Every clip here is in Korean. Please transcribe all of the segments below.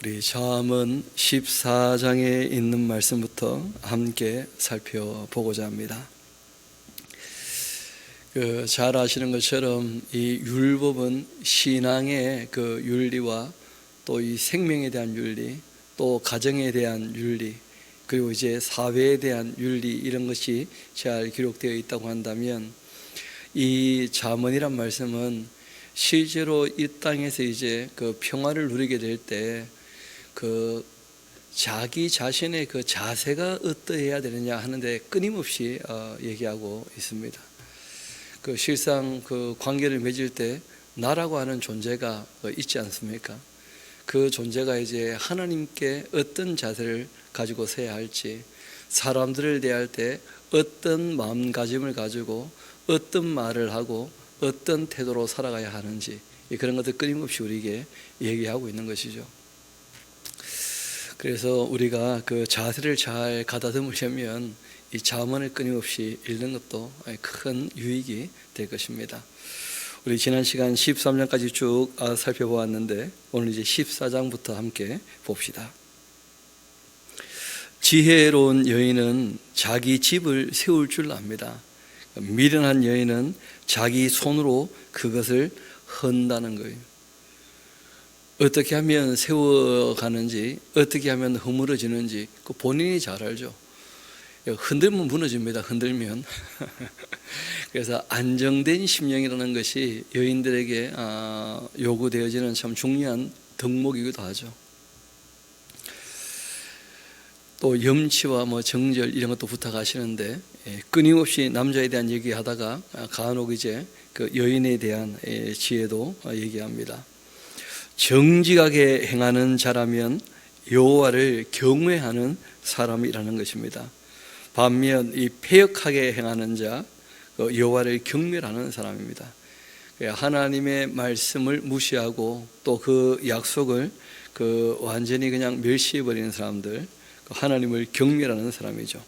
우리 잠언 14장에 있는 말씀부터 함께 살펴보고자 합니다. 잘 아시는 것처럼 이 율법은 신앙의 그 윤리와 또 이 생명에 대한 윤리, 또 가정에 대한 윤리, 그리고 이제 사회에 대한 윤리, 이런 것이 잘 기록되어 있다고 한다면, 이 잠언이란 말씀은 실제로 이 땅에서 이제 그 평화를 누리게 될 때 그 자기 자신의 그 자세가 어떠해야 되느냐 하는데 끊임없이 얘기하고 있습니다. 그 실상 그 관계를 맺을 때 나라고 하는 존재가 있지 않습니까? 그 존재가 이제 하나님께 어떤 자세를 가지고 서야 할지, 사람들을 대할 때 어떤 마음가짐을 가지고 어떤 말을 하고 어떤 태도로 살아가야 하는지, 그런 것들 끊임없이 우리에게 얘기하고 있는 것이죠. 그래서 우리가 그 자세를 잘 가다듬으려면 이 잠언을 끊임없이 읽는 것도 큰 유익이 될 것입니다. 우리 지난 시간 13장까지 쭉 살펴보았는데 오늘 이제 14장부터 함께 봅시다. 지혜로운 여인은 자기 집을 세울 줄 압니다. 미련한 여인은 자기 손으로 그것을 헌다는 거예요. 어떻게 하면 세워가는지, 어떻게 하면 허물어지는지 그 본인이 잘 알죠. 흔들면 무너집니다. 흔들면. 그래서 안정된 심령이라는 것이 여인들에게 요구되어지는 참 중요한 덕목이기도 하죠. 또 염치와 정절 이런 것도 부탁하시는데, 끊임없이 남자에 대한 얘기하다가 간혹 이제 그 여인에 대한 지혜도 얘기합니다. 정직하게 행하는 자라면 여호와를 경외하는 사람이라는 것입니다. 반면 이 패역하게 행하는 자, 여호와를 경멸하는 사람입니다. 하나님의 말씀을 무시하고 또 그 약속을 완전히 그냥 멸시해버리는 사람들, 하나님을 경멸하는 사람이죠.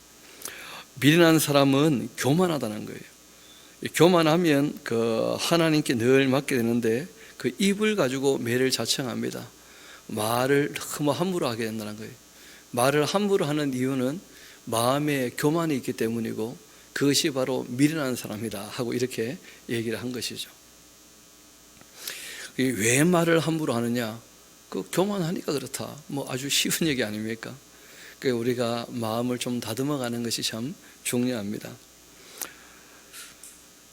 미련한 사람은 교만하다는 거예요. 교만하면 하나님께 늘 맡게 되는데 그 입을 가지고 매를 자청합니다. 말을 너무 함부로 하게 된다는 거예요. 말을 함부로 하는 이유는 마음에 교만이 있기 때문이고, 그것이 바로 미련한 사람이다 하고 이렇게 얘기를 한 것이죠. 왜 말을 함부로 하느냐? 그 교만하니까 그렇다. 아주 쉬운 얘기 아닙니까? 우리가 마음을 좀 다듬어가는 것이 참 중요합니다.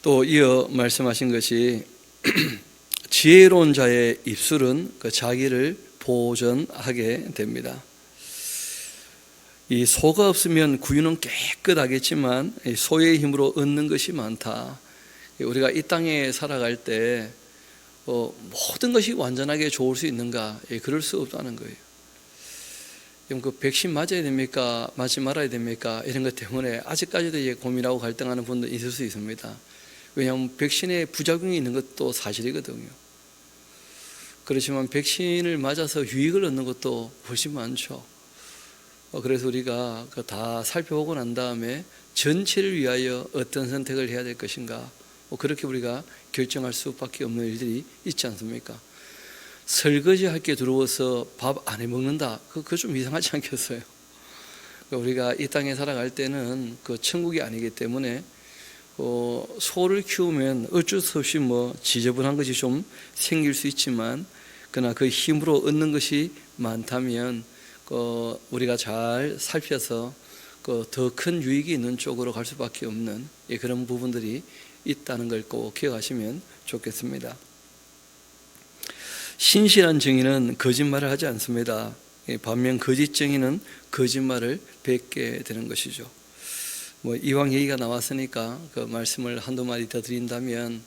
또 이어 말씀하신 것이 지혜로운 자의 입술은 자기를 보전하게 됩니다. 이 소가 없으면 구유는 깨끗하겠지만 소의 힘으로 얻는 것이 많다. 우리가 이 땅에 살아갈 때 모든 것이 완전하게 좋을 수 있는가? 그럴 수 없다는 거예요. 그 백신 맞아야 됩니까? 맞지 말아야 됩니까? 이런 것 때문에 아직까지도 고민하고 갈등하는 분도 있을 수 있습니다. 왜냐하면 백신에 부작용이 있는 것도 사실이거든요. 그렇지만 백신을 맞아서 유익을 얻는 것도 훨씬 많죠. 그래서 우리가 다 살펴보고 난 다음에 전체를 위하여 어떤 선택을 해야 될 것인가, 그렇게 우리가 결정할 수밖에 없는 일들이 있지 않습니까? 설거지 할 게 들어와서 밥 안 해 먹는다, 그거 좀 이상하지 않겠어요? 우리가 이 땅에 살아갈 때는 천국이 아니기 때문에 소를 키우면 어쩔 수 없이 지저분한 것이 좀 생길 수 있지만, 그러나 그 힘으로 얻는 것이 많다면 우리가 잘 살펴서 더 큰 유익이 있는 쪽으로 갈 수밖에 없는 그런 부분들이 있다는 걸 꼭 기억하시면 좋겠습니다. 신실한 증인은 거짓말을 하지 않습니다. 반면 거짓 증인은 거짓말을 뱉게 되는 것이죠. 이왕 얘기가 나왔으니까 그 말씀을 한두 마디 더 드린다면,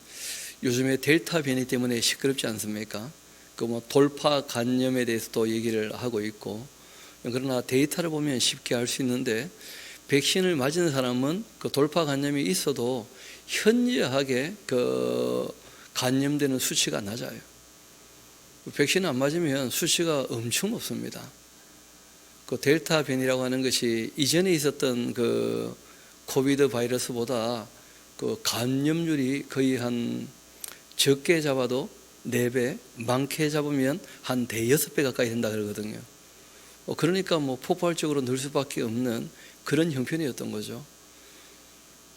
요즘에 델타 변이 때문에 시끄럽지 않습니까? 돌파 감염에 대해서도 얘기를 하고 있고, 그러나 데이터를 보면 쉽게 알 수 있는데, 백신을 맞은 사람은 그 돌파 감염이 있어도 현저하게 감염되는 수치가 낮아요. 백신을 안 맞으면 수치가 엄청 높습니다. 델타 변이라고 하는 것이 이전에 있었던 코비드 바이러스보다 감염률이 거의 한 적게 잡아도 4배, 많게 잡으면 한 대여섯 배 가까이 된다 그러거든요. 그러니까 뭐 폭발적으로 늘 수밖에 없는 그런 형편이었던 거죠.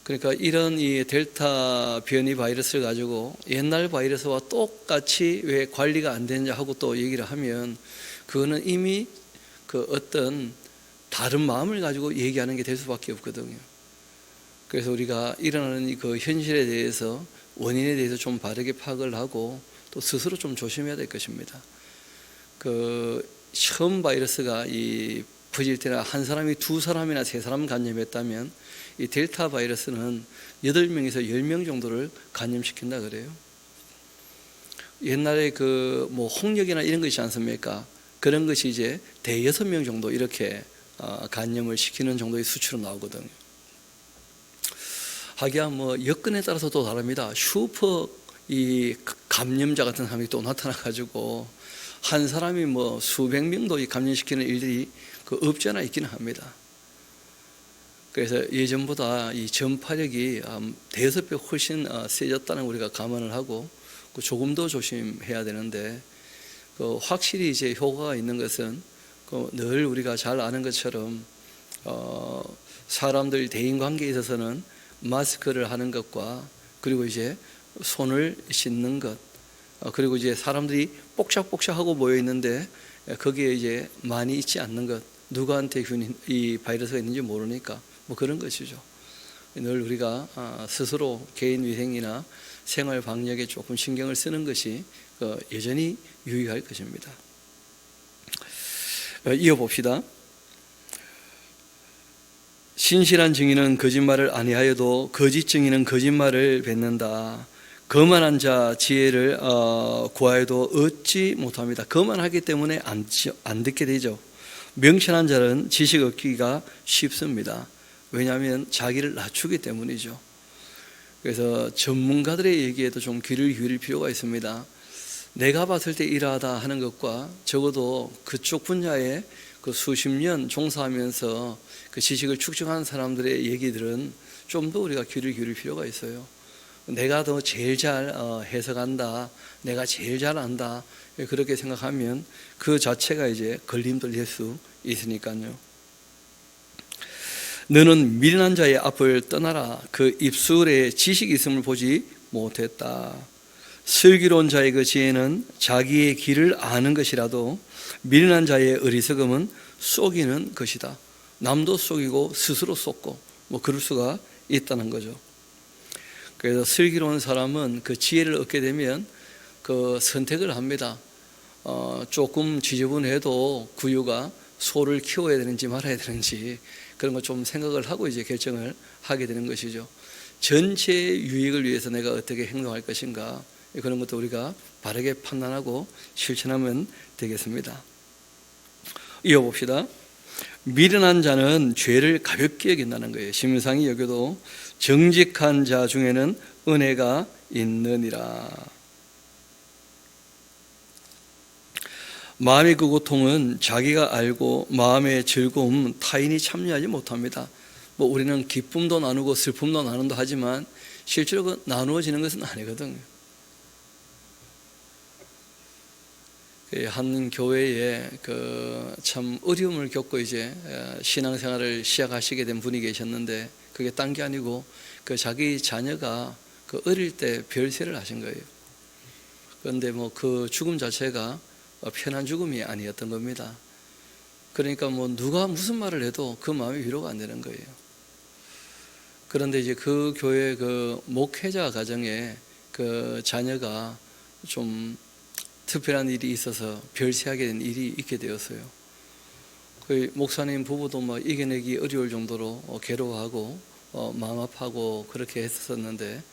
그러니까 이런 이 델타 변이 바이러스를 가지고 옛날 바이러스와 똑같이 왜 관리가 안 되느냐 하고 또 얘기를 하면 그거는 이미 그 어떤 다른 마음을 가지고 얘기하는 게 될 수밖에 없거든요. 그래서 우리가 일어나는 그 현실에 대해서 원인에 대해서 좀 바르게 파악을 하고 또 스스로 좀 조심해야 될 것입니다. 그 처음 바이러스가 이 퍼질 때나 한 사람이 2사람이나 3사람 감염했다면 이 델타 바이러스는 8명에서 10명 정도를 감염시킨다 그래요. 옛날에 그 뭐 홍역이나 이런 것이 않습니까? 그런 것이 이제 대여섯 명 정도 이렇게 감염을 시키는 정도의 수치로 나오거든요. 하기야 뭐 여건에 따라서 또 다릅니다. 슈퍼 이 감염자 같은 사람이 또 나타나 가지고 한 사람이 뭐 수백 명도 감염시키는 일들이 그 없지 않아 있기는 합니다. 그래서 예전보다 이 전파력이 대여섯 배 훨씬 세졌다는 우리가 감안을 하고 조금 더 조심해야 되는데 확실히 이제 효과가 있는 것은 늘 우리가 잘 아는 것처럼 사람들 대인 관계에 있어서는 마스크를 하는 것과 그리고 이제 손을 씻는 것 그리고 이제 사람들이 뽁샥뽁샥하고 모여 있는데 거기에 이제 많이 있지 않는 것 누구한테 이 바이러스가 있는지 모르니까 뭐 그런 것이죠. 늘 우리가 스스로 개인 위생이나 생활 방역에 조금 신경을 쓰는 것이 여전히 유의할 것입니다. 이어봅시다. 신실한 증인은 거짓말을 아니하여도 거짓 증인은 거짓말을 뱉는다. 거만한 자 지혜를 구하여도 얻지 못합니다. 거만하기 때문에 안 듣게 되죠. 명철한 자는 지식 얻기가 쉽습니다. 왜냐하면 자기를 낮추기 때문이죠. 그래서 전문가들의 얘기에도 좀 귀를 기울일 필요가 있습니다. 내가 봤을 때 이러하다 하는 것과 적어도 그쪽 분야에 그 수십 년 종사하면서 그 지식을 축적한 사람들의 얘기들은 좀 더 우리가 귀를 기울일 필요가 있어요. 내가 더 제일 잘 해석한다, 내가 제일 잘 안다 그렇게 생각하면 그 자체가 이제 걸림돌 될 수 있으니까요. 너는 미련한 자의 앞을 떠나라. 그 입술에 지식이 있음을 보지 못했다. 슬기로운 자의 그 지혜는 자기의 길을 아는 것이라도 미련한 자의 어리석음은 속이는 것이다. 남도 속이고 스스로 속고 뭐 그럴 수가 있다는 거죠. 그래서 슬기로운 사람은 그 지혜를 얻게 되면 그 선택을 합니다. 조금 지저분해도 구유가 소를 키워야 되는지 말아야 되는지 그런 거 좀 생각을 하고 이제 결정을 하게 되는 것이죠. 전체 유익을 위해서 내가 어떻게 행동할 것인가 그런 것도 우리가 바르게 판단하고 실천하면 되겠습니다. 이어봅시다. 미련한 자는 죄를 가볍게 여긴다는 거예요. 심상히 여겨도 정직한 자 중에는 은혜가 있느니라. 마음의 그 고통은 자기가 알고 마음의 즐거움 타인이 참여하지 못합니다. 뭐 우리는 기쁨도 나누고 슬픔도 나눈다 하지만 실제로 그 나누어지는 것은 아니거든요. 한 교회에 그 참 어려움을 겪고 이제 신앙생활을 시작하시게 된 분이 계셨는데 그게 딴 게 아니고 그 자기 자녀가 그 어릴 때 별세를 하신 거예요. 그런데 뭐 그 죽음 자체가 편한 죽음이 아니었던 겁니다. 그러니까 뭐 누가 무슨 말을 해도 그 마음이 위로가 안 되는 거예요. 그런데 이제 그 교회 그 목회자 가정에 그 자녀가 좀 특별한 일이 있어서 별세하게 된 일이 있게 되었어요. 그 목사님 부부도 뭐 이겨내기 어려울 정도로 괴로워하고 마음 아파하고 그렇게 했었는데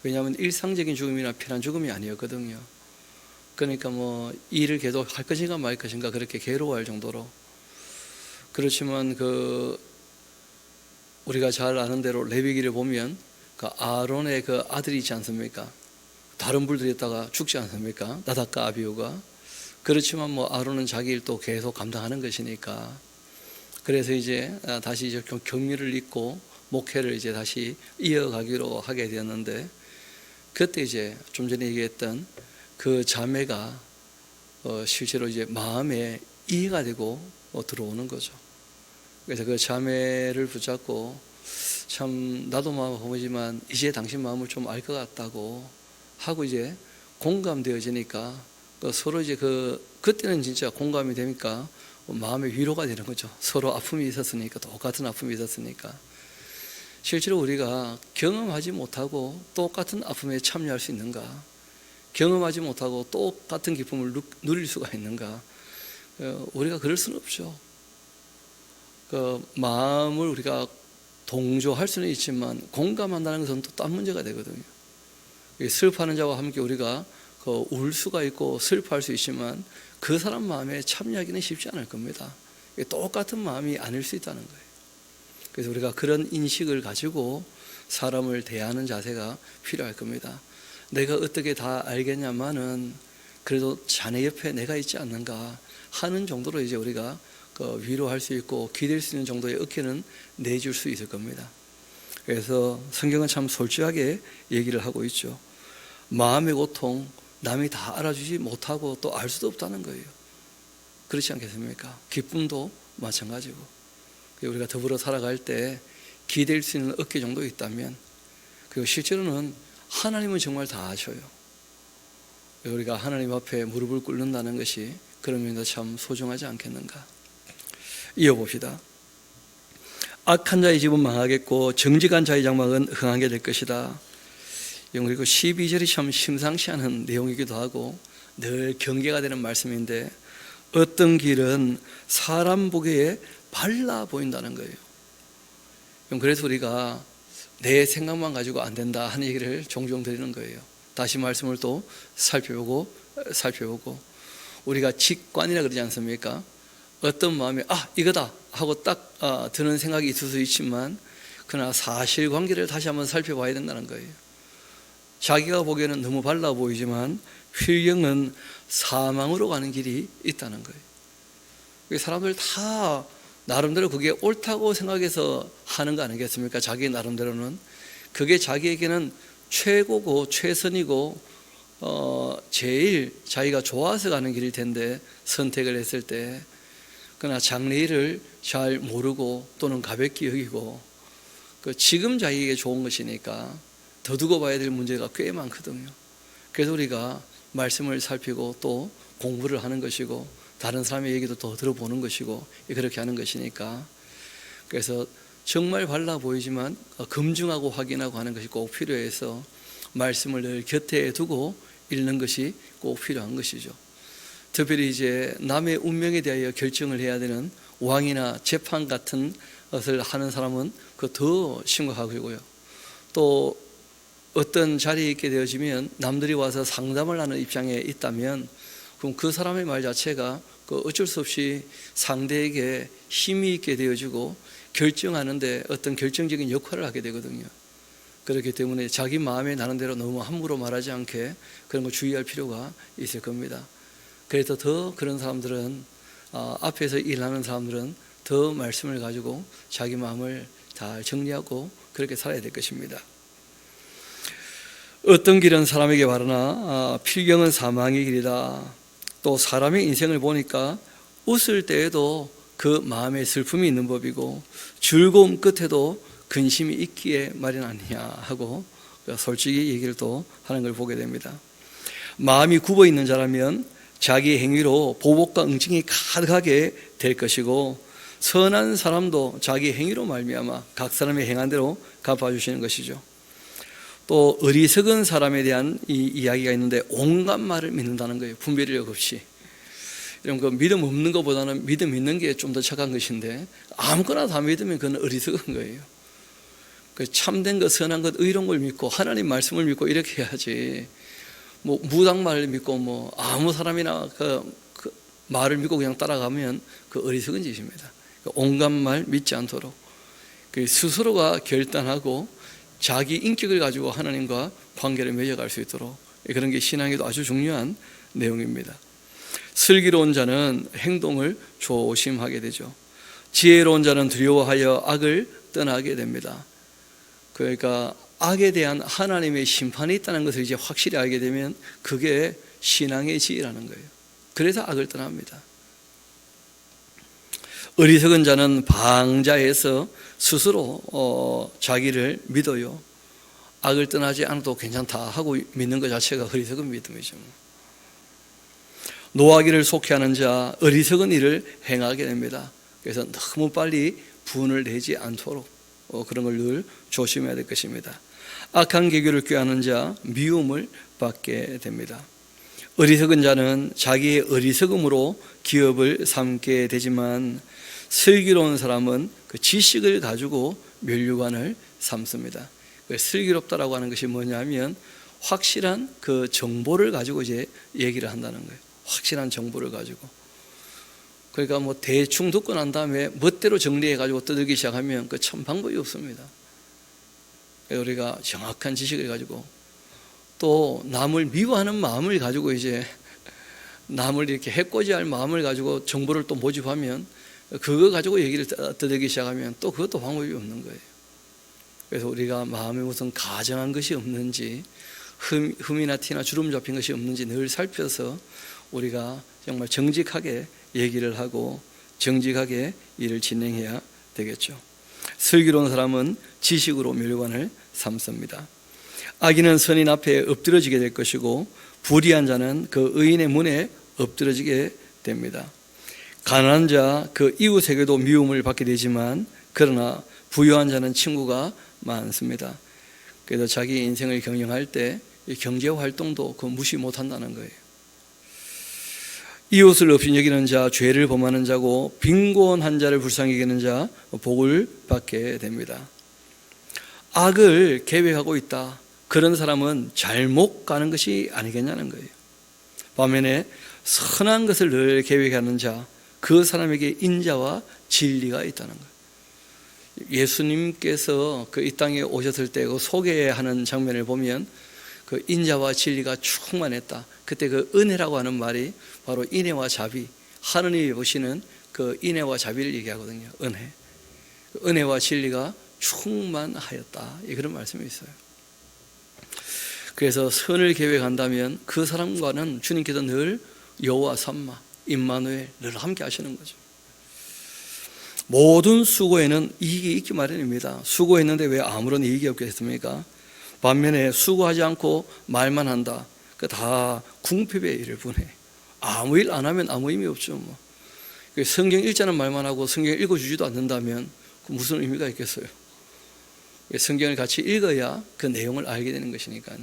왜냐하면 일상적인 죽음이나 편한 죽음이 아니었거든요. 그러니까 뭐 일을 계속 할 것인가 말 것인가 그렇게 괴로워할 정도로. 그렇지만 그 우리가 잘 아는 대로 레위기를 보면 그 아론의 그 아들이 있지 않습니까? 다른 불들이 있다가 죽지 않습니까? 나답과 아비후가. 그렇지만 뭐 아론은 자기 일 또 계속 감당하는 것이니까. 그래서 이제 다시 이제 경륜을 잇고 목회를 이제 다시 이어가기로 하게 되었는데 그때 이제 좀 전에 얘기했던 그 자매가 실제로 이제 마음에 이해가 되고 들어오는 거죠. 그래서 그 자매를 붙잡고 참 나도 마음 아프지만 이제 당신 마음을 좀 알 것 같다고 하고 이제 공감되어지니까 서로 이제 그때는 진짜 공감이 되니까 마음의 위로가 되는 거죠. 서로 아픔이 있었으니까, 똑같은 아픔이 있었으니까. 실제로 우리가 경험하지 못하고 똑같은 아픔에 참여할 수 있는가? 경험하지 못하고 똑같은 기쁨을 누릴 수가 있는가? 우리가 그럴 수는 없죠. 마음을 우리가 동조할 수는 있지만 공감한다는 것은 또 딴 문제가 되거든요. 슬퍼하는 자와 함께 우리가 울 수가 있고 슬퍼할 수 있지만 그 사람 마음에 참여하기는 쉽지 않을 겁니다. 똑같은 마음이 아닐 수 있다는 거예요. 그래서 우리가 그런 인식을 가지고 사람을 대하는 자세가 필요할 겁니다. 내가 어떻게 다 알겠냐마는 그래도 자네 옆에 내가 있지 않는가 하는 정도로 이제 우리가 위로할 수 있고 기댈 수 있는 정도의 어깨는 내줄 수 있을 겁니다. 그래서 성경은 참 솔직하게 얘기를 하고 있죠. 마음의 고통 남이 다 알아주지 못하고 또 알 수도 없다는 거예요. 그렇지 않겠습니까? 기쁨도 마찬가지고. 우리가 더불어 살아갈 때 기댈 수 있는 어깨 정도 있다면, 그리고 실제로는 하나님은 정말 다 아셔요. 우리가 하나님 앞에 무릎을 꿇는다는 것이 그런 면에서 참 소중하지 않겠는가. 이어봅시다. 악한 자의 집은 망하겠고 정직한 자의 장막은 흥하게 될 것이다. 그리고 12절이 참 심상치 않은 내용이기도 하고 늘 경계가 되는 말씀인데, 어떤 길은 사람 보기에 발라 보인다는 거예요. 그래서 우리가 내 생각만 가지고 안 된다 하는 얘기를 종종 드리는 거예요. 다시 말씀을 또 살펴보고 우리가 직관이라 그러지 않습니까? 어떤 마음이 이거다 하고 딱 드는 생각이 있을 수 있지만 그러나 사실관계를 다시 한번 살펴봐야 된다는 거예요. 자기가 보기에는 너무 발라 보이지만 휠경은 사망으로 가는 길이 있다는 거예요. 사람들 다 나름대로 그게 옳다고 생각해서 하는 거 아니겠습니까? 자기 나름대로는 그게 자기에게는 최고고 최선이고 제일 자기가 좋아서 가는 길일 텐데 선택을 했을 때, 그러나 장래일을 잘 모르고 또는 가볍게 여기고 지금 자기에게 좋은 것이니까 더 두고 봐야 될 문제가 꽤 많거든요. 그래서 우리가 말씀을 살피고 또 공부를 하는 것이고 다른 사람의 얘기도 더 들어보는 것이고 그렇게 하는 것이니까, 그래서 정말 발라 보이지만 검증하고 확인하고 하는 것이 꼭 필요해서 말씀을 늘 곁에 두고 읽는 것이 꼭 필요한 것이죠. 특별히 이제 남의 운명에 대하여 결정을 해야 되는 왕이나 재판 같은 것을 하는 사람은 더 심각하고요. 또 어떤 자리에 있게 되어지면 남들이 와서 상담을 하는 입장에 있다면 그럼 그 사람의 말 자체가 어쩔 수 없이 상대에게 힘이 있게 되어지고 결정하는데 어떤 결정적인 역할을 하게 되거든요. 그렇기 때문에 자기 마음에 나는 대로 너무 함부로 말하지 않게 그런 거 주의할 필요가 있을 겁니다. 그래서 더 그런 사람들은 앞에서 일하는 사람들은 더 말씀을 가지고 자기 마음을 잘 정리하고 그렇게 살아야 될 것입니다. 어떤 길은 사람에게 바르나 필경은 사망의 길이다. 또 사람의 인생을 보니까 웃을 때에도 그 마음에 슬픔이 있는 법이고 즐거움 끝에도 근심이 있기에 마련하느냐 하고 솔직히 얘기를 또 하는 걸 보게 됩니다. 마음이 굽어 있는 자라면 자기 행위로 보복과 응징이 가득하게 될 것이고 선한 사람도 자기 행위로 말미암아 각 사람의 행한 대로 갚아주시는 것이죠. 또 어리석은 사람에 대한 이 이야기가 있는데 온갖 말을 믿는다는 거예요. 분별력 없이. 이런 거 믿음 없는 것보다는 믿음 있는 게 좀 더 착한 것인데 아무거나 다 믿으면 그건 어리석은 거예요. 참된 것, 선한 것, 의로운 걸 믿고 하나님 말씀을 믿고 이렇게 해야지. 무당말을 믿고 아무 사람이나 그 말을 믿고 그냥 따라가면 어리석은 짓입니다. 온갖 말 믿지 않도록 스스로가 결단하고 자기 인격을 가지고 하나님과 관계를 맺어갈 수 있도록 그런 게 신앙에도 아주 중요한 내용입니다. 슬기로운 자는 행동을 조심하게 되죠. 지혜로운 자는 두려워하여 악을 떠나게 됩니다. 그러니까 악에 대한 하나님의 심판이 있다는 것을 이제 확실히 알게 되면 그게 신앙의 지혜라는 거예요. 그래서 악을 떠납니다. 어리석은 자는 방자해서 스스로 자기를 믿어요. 악을 떠나지 않아도 괜찮다 하고 믿는 것 자체가 어리석은 믿음이죠. 노하기를 속해하는 자, 어리석은 일을 행하게 됩니다. 그래서 너무 빨리 분을 내지 않도록 그런 걸 늘 조심해야 될 것입니다. 악한 계교를 꾀하는 자, 미움을 받게 됩니다. 어리석은 자는 자기의 어리석음으로 기업을 삼게 되지만 슬기로운 사람은 그 지식을 가지고 면류관을 삼습니다. 슬기롭다라고 하는 것이 뭐냐면 확실한 그 정보를 가지고 이제 얘기를 한다는 거예요. 확실한 정보를 가지고. 그러니까 뭐 대충 듣고 난 다음에 멋대로 정리해 가지고 떠들기 시작하면 그 참 방법이 없습니다. 우리가 정확한 지식을 가지고 또 남을 미워하는 마음을 가지고 이제 남을 이렇게 해코지할 마음을 가지고 정보를 또 모집하면 그거 가지고 얘기를 떠들기 시작하면 또 그것도 방법이 없는 거예요. 그래서 우리가 마음에 무슨 가정한 것이 없는지 흠이나 티나 주름 잡힌 것이 없는지 늘 살펴서 우리가 정말 정직하게 얘기를 하고 정직하게 일을 진행해야 되겠죠. 슬기로운 사람은 지식으로 멸관을 삼습니다. 악인은 선인 앞에 엎드러지게 될 것이고 불의한 자는 그 의인의 문에 엎드러지게 됩니다. 가난한 자 그 이웃에게도 미움을 받게 되지만 그러나 부유한 자는 친구가 많습니다. 그래서 자기 인생을 경영할 때 경제 활동도 그 무시 못한다는 거예요. 이웃을 없이 여기는 자 죄를 범하는 자고 빈곤한 자를 불쌍히 여기는 자 복을 받게 됩니다. 악을 계획하고 있다. 그런 사람은 잘못 가는 것이 아니겠냐는 거예요. 반면에 선한 것을 늘 계획하는 자, 그 사람에게 인자와 진리가 있다는 거예요. 예수님께서 그 이 땅에 오셨을 때 그 소개하는 장면을 보면 그 인자와 진리가 충만했다. 그때 그 은혜라고 하는 말이 바로 인애와 자비, 하느님이 보시는 그 인애와 자비를 얘기하거든요. 은혜. 은혜와 진리가 충만하였다. 그런 말씀이 있어요. 그래서 선을 계획한다면 그 사람과는 주님께서 늘 여호와 삼마, 임마누엘 늘 함께 하시는 거죠. 모든 수고에는 이익이 있기 마련입니다. 수고했는데 왜 아무런 이익이 없겠습니까? 반면에 수고하지 않고 말만 한다. 그 다 궁핍의 일을 분해. 아무 일 안 하면 아무 의미 없죠. 뭐. 성경 읽자는 말만 하고 성경 읽어주지도 않는다면 무슨 의미가 있겠어요? 성경을 같이 읽어야 그 내용을 알게 되는 것이니까요.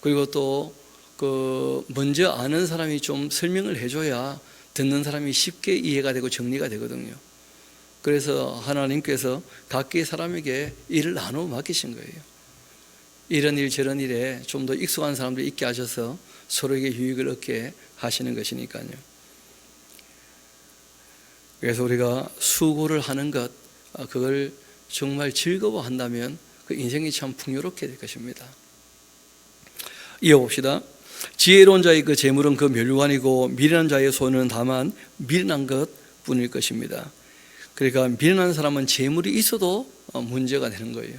그리고 또 그 먼저 아는 사람이 좀 설명을 해줘야 듣는 사람이 쉽게 이해가 되고 정리가 되거든요. 그래서 하나님께서 각기 사람에게 일을 나누어 맡기신 거예요. 이런 일 저런 일에 좀 더 익숙한 사람들 있게 하셔서 서로에게 유익을 얻게 하시는 것이니까요. 그래서 우리가 수고를 하는 것, 그걸 정말 즐거워한다면 그 인생이 참 풍요롭게 될 것입니다. 이어봅시다. 지혜로운 자의 그 재물은 그 멸관이고 미련한 자의 손은 다만 미련한 것 뿐일 것입니다. 그러니까 미련한 사람은 재물이 있어도 문제가 되는 거예요.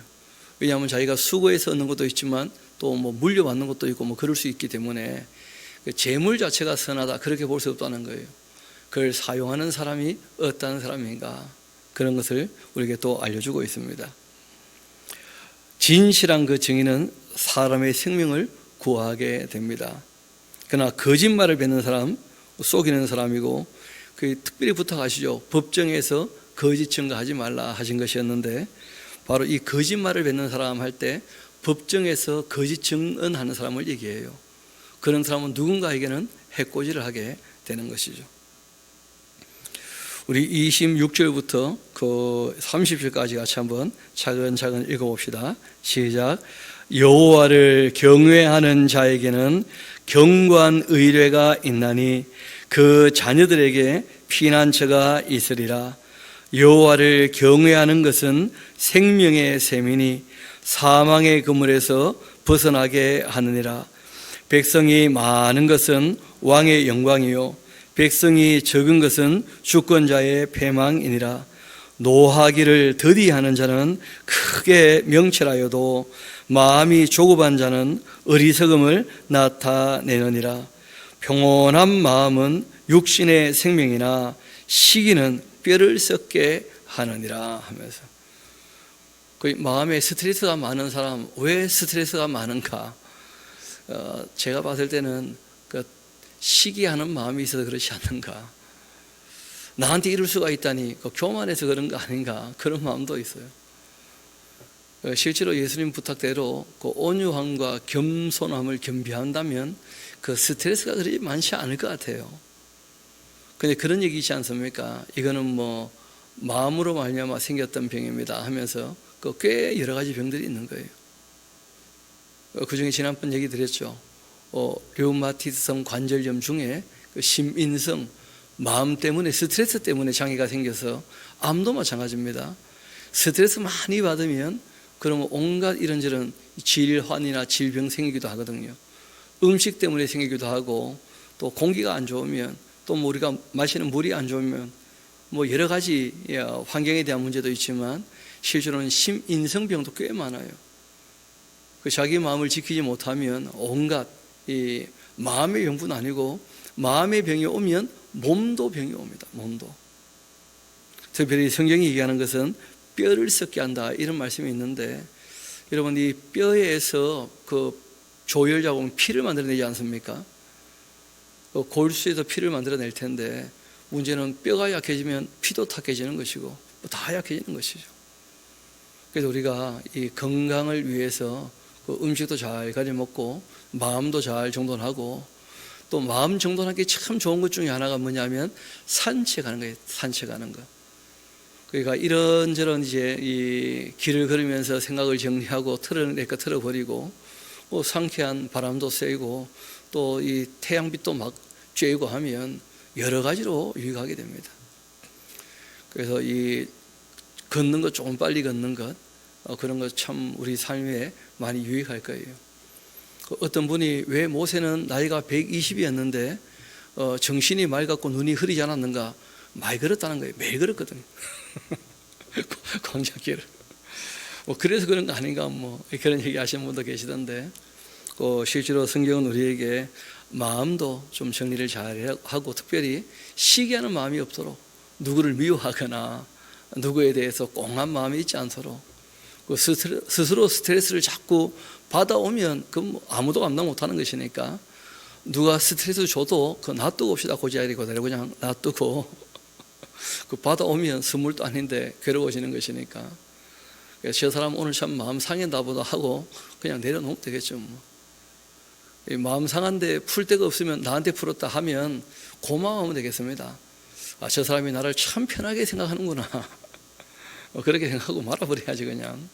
왜냐하면 자기가 수고해서 얻는 것도 있지만 또 뭐 물려받는 것도 있고 뭐 그럴 수 있기 때문에 재물 자체가 선하다 그렇게 볼 수 없다는 거예요. 그걸 사용하는 사람이 어떤 사람인가 그런 것을 우리에게 또 알려주고 있습니다. 진실한 그 증인은 사람의 생명을 구하게 됩니다. 그러나 거짓말을 뱉는 사람, 속이는 사람이고 특별히 부탁하시죠. 법정에서 거짓 증거하지 말라 하신 것이었는데 바로 이 거짓말을 뱉는 사람 할 때 법정에서 거짓 증언하는 사람을 얘기해요. 그런 사람은 누군가에게는 해코지를 하게 되는 것이죠. 우리 26절부터 그 30절까지 같이 한번 차근차근 읽어봅시다. 시작. 여호와를 경외하는 자에게는 경고한 의뢰가 있나니 그 자녀들에게 피난처가 있으리라. 여호와를 경외하는 것은 생명의 셈이니 사망의 그물에서 벗어나게 하느니라. 백성이 많은 것은 왕의 영광이요 백성이 적은 것은 주권자의 패망이니라. 노하기를 더디하는 자는 크게 명철하여도 마음이 조급한 자는 어리석음을 나타내느니라. 평온한 마음은 육신의 생명이나 시기는 뼈를 썩게 하느니라 하면서, 그 마음에 스트레스가 많은 사람, 왜 스트레스가 많은가? 제가 봤을 때는 그 시기하는 마음이 있어서 그렇지 않는가? 나한테 이럴 수가 있다니, 그 교만해서 그런 거 아닌가? 그런 마음도 있어요. 실제로 예수님 부탁대로 그 온유함과 겸손함을 겸비한다면 그 스트레스가 그리 많지 않을 것 같아요. 근데 그런 얘기 있지 않습니까? 이거는 뭐 마음으로 말미암아 생겼던 병입니다 하면서 그 꽤 여러 가지 병들이 있는 거예요. 그 중에 지난번 얘기 드렸죠. 류마티스성 관절염 중에 그 심인성, 마음 때문에, 스트레스 때문에 장애가 생겨서 암도 마찬가지입니다. 스트레스 많이 받으면 그러면 온갖 이런저런 질환이나 질병 생기기도 하거든요. 음식 때문에 생기기도 하고, 또 공기가 안 좋으면, 또 우리가 마시는 물이 안 좋으면, 뭐 여러 가지 환경에 대한 문제도 있지만 실제로는 심인성병도 꽤 많아요. 그 자기 마음을 지키지 못하면 온갖 이 마음의 병뿐 아니고 마음의 병이 오면 몸도 병이 옵니다. 몸도. 특별히 성경이 얘기하는 것은 뼈를 썩게 한다 이런 말씀이 있는데, 여러분 이 뼈에서 그 조혈자국 피를 만들어내지 않습니까? 골수에서 피를 만들어낼 텐데 문제는 뼈가 약해지면 피도 탁해지는 것이고 다 약해지는 것이죠. 그래서 우리가 이 건강을 위해서 그 음식도 잘 가려 먹고 마음도 잘 정돈하고, 또 마음 정돈하기 참 좋은 것 중에 하나가 뭐냐면 산책하는 거예요. 산책하는 거. 그러니까 이런저런 이제 이 길을 걸으면서 생각을 정리하고 털어낼 거 털어버리고, 뭐 상쾌한 바람도 쐬고 또 이 태양빛도 막 쬐고 하면 여러 가지로 유익하게 됩니다. 그래서 이 걷는 것, 조금 빨리 걷는 것, 그런 것 참 우리 삶에 많이 유익할 거예요. 어떤 분이 왜 모세는 나이가 120이었는데 정신이 맑았고 눈이 흐리지 않았는가? 많이 걸었다는 거예요. 매일 걸었거든요. 광장길을. 뭐 그래서 그런 거 아닌가, 뭐 그런 얘기 하시는 분도 계시던데, 실제로 성경은 우리에게 마음도 좀 정리를 잘 하고, 특별히 시기하는 마음이 없도록, 누구를 미워하거나 누구에 대해서 꽁한 마음이 있지 않도록, 스스로 스트레스를 자꾸 받아오면 그 아무도 감당 못하는 것이니까, 누가 스트레스 줘도 그 놔두고 옵시다. 그 자리에 그대로 그냥 놔두고 그 받아오면 선물도 아닌데 괴로워지는 것이니까, 저 사람 오늘 참 마음 상했나 보다 하고 그냥 내려놓으면 되겠죠. 뭐. 마음 상한데 풀 데가 없으면 나한테 풀었다 하면 고마워하면 되겠습니다. 아, 저 사람이 나를 참 편하게 생각하는구나. 그렇게 생각하고 말아버려야지 그냥.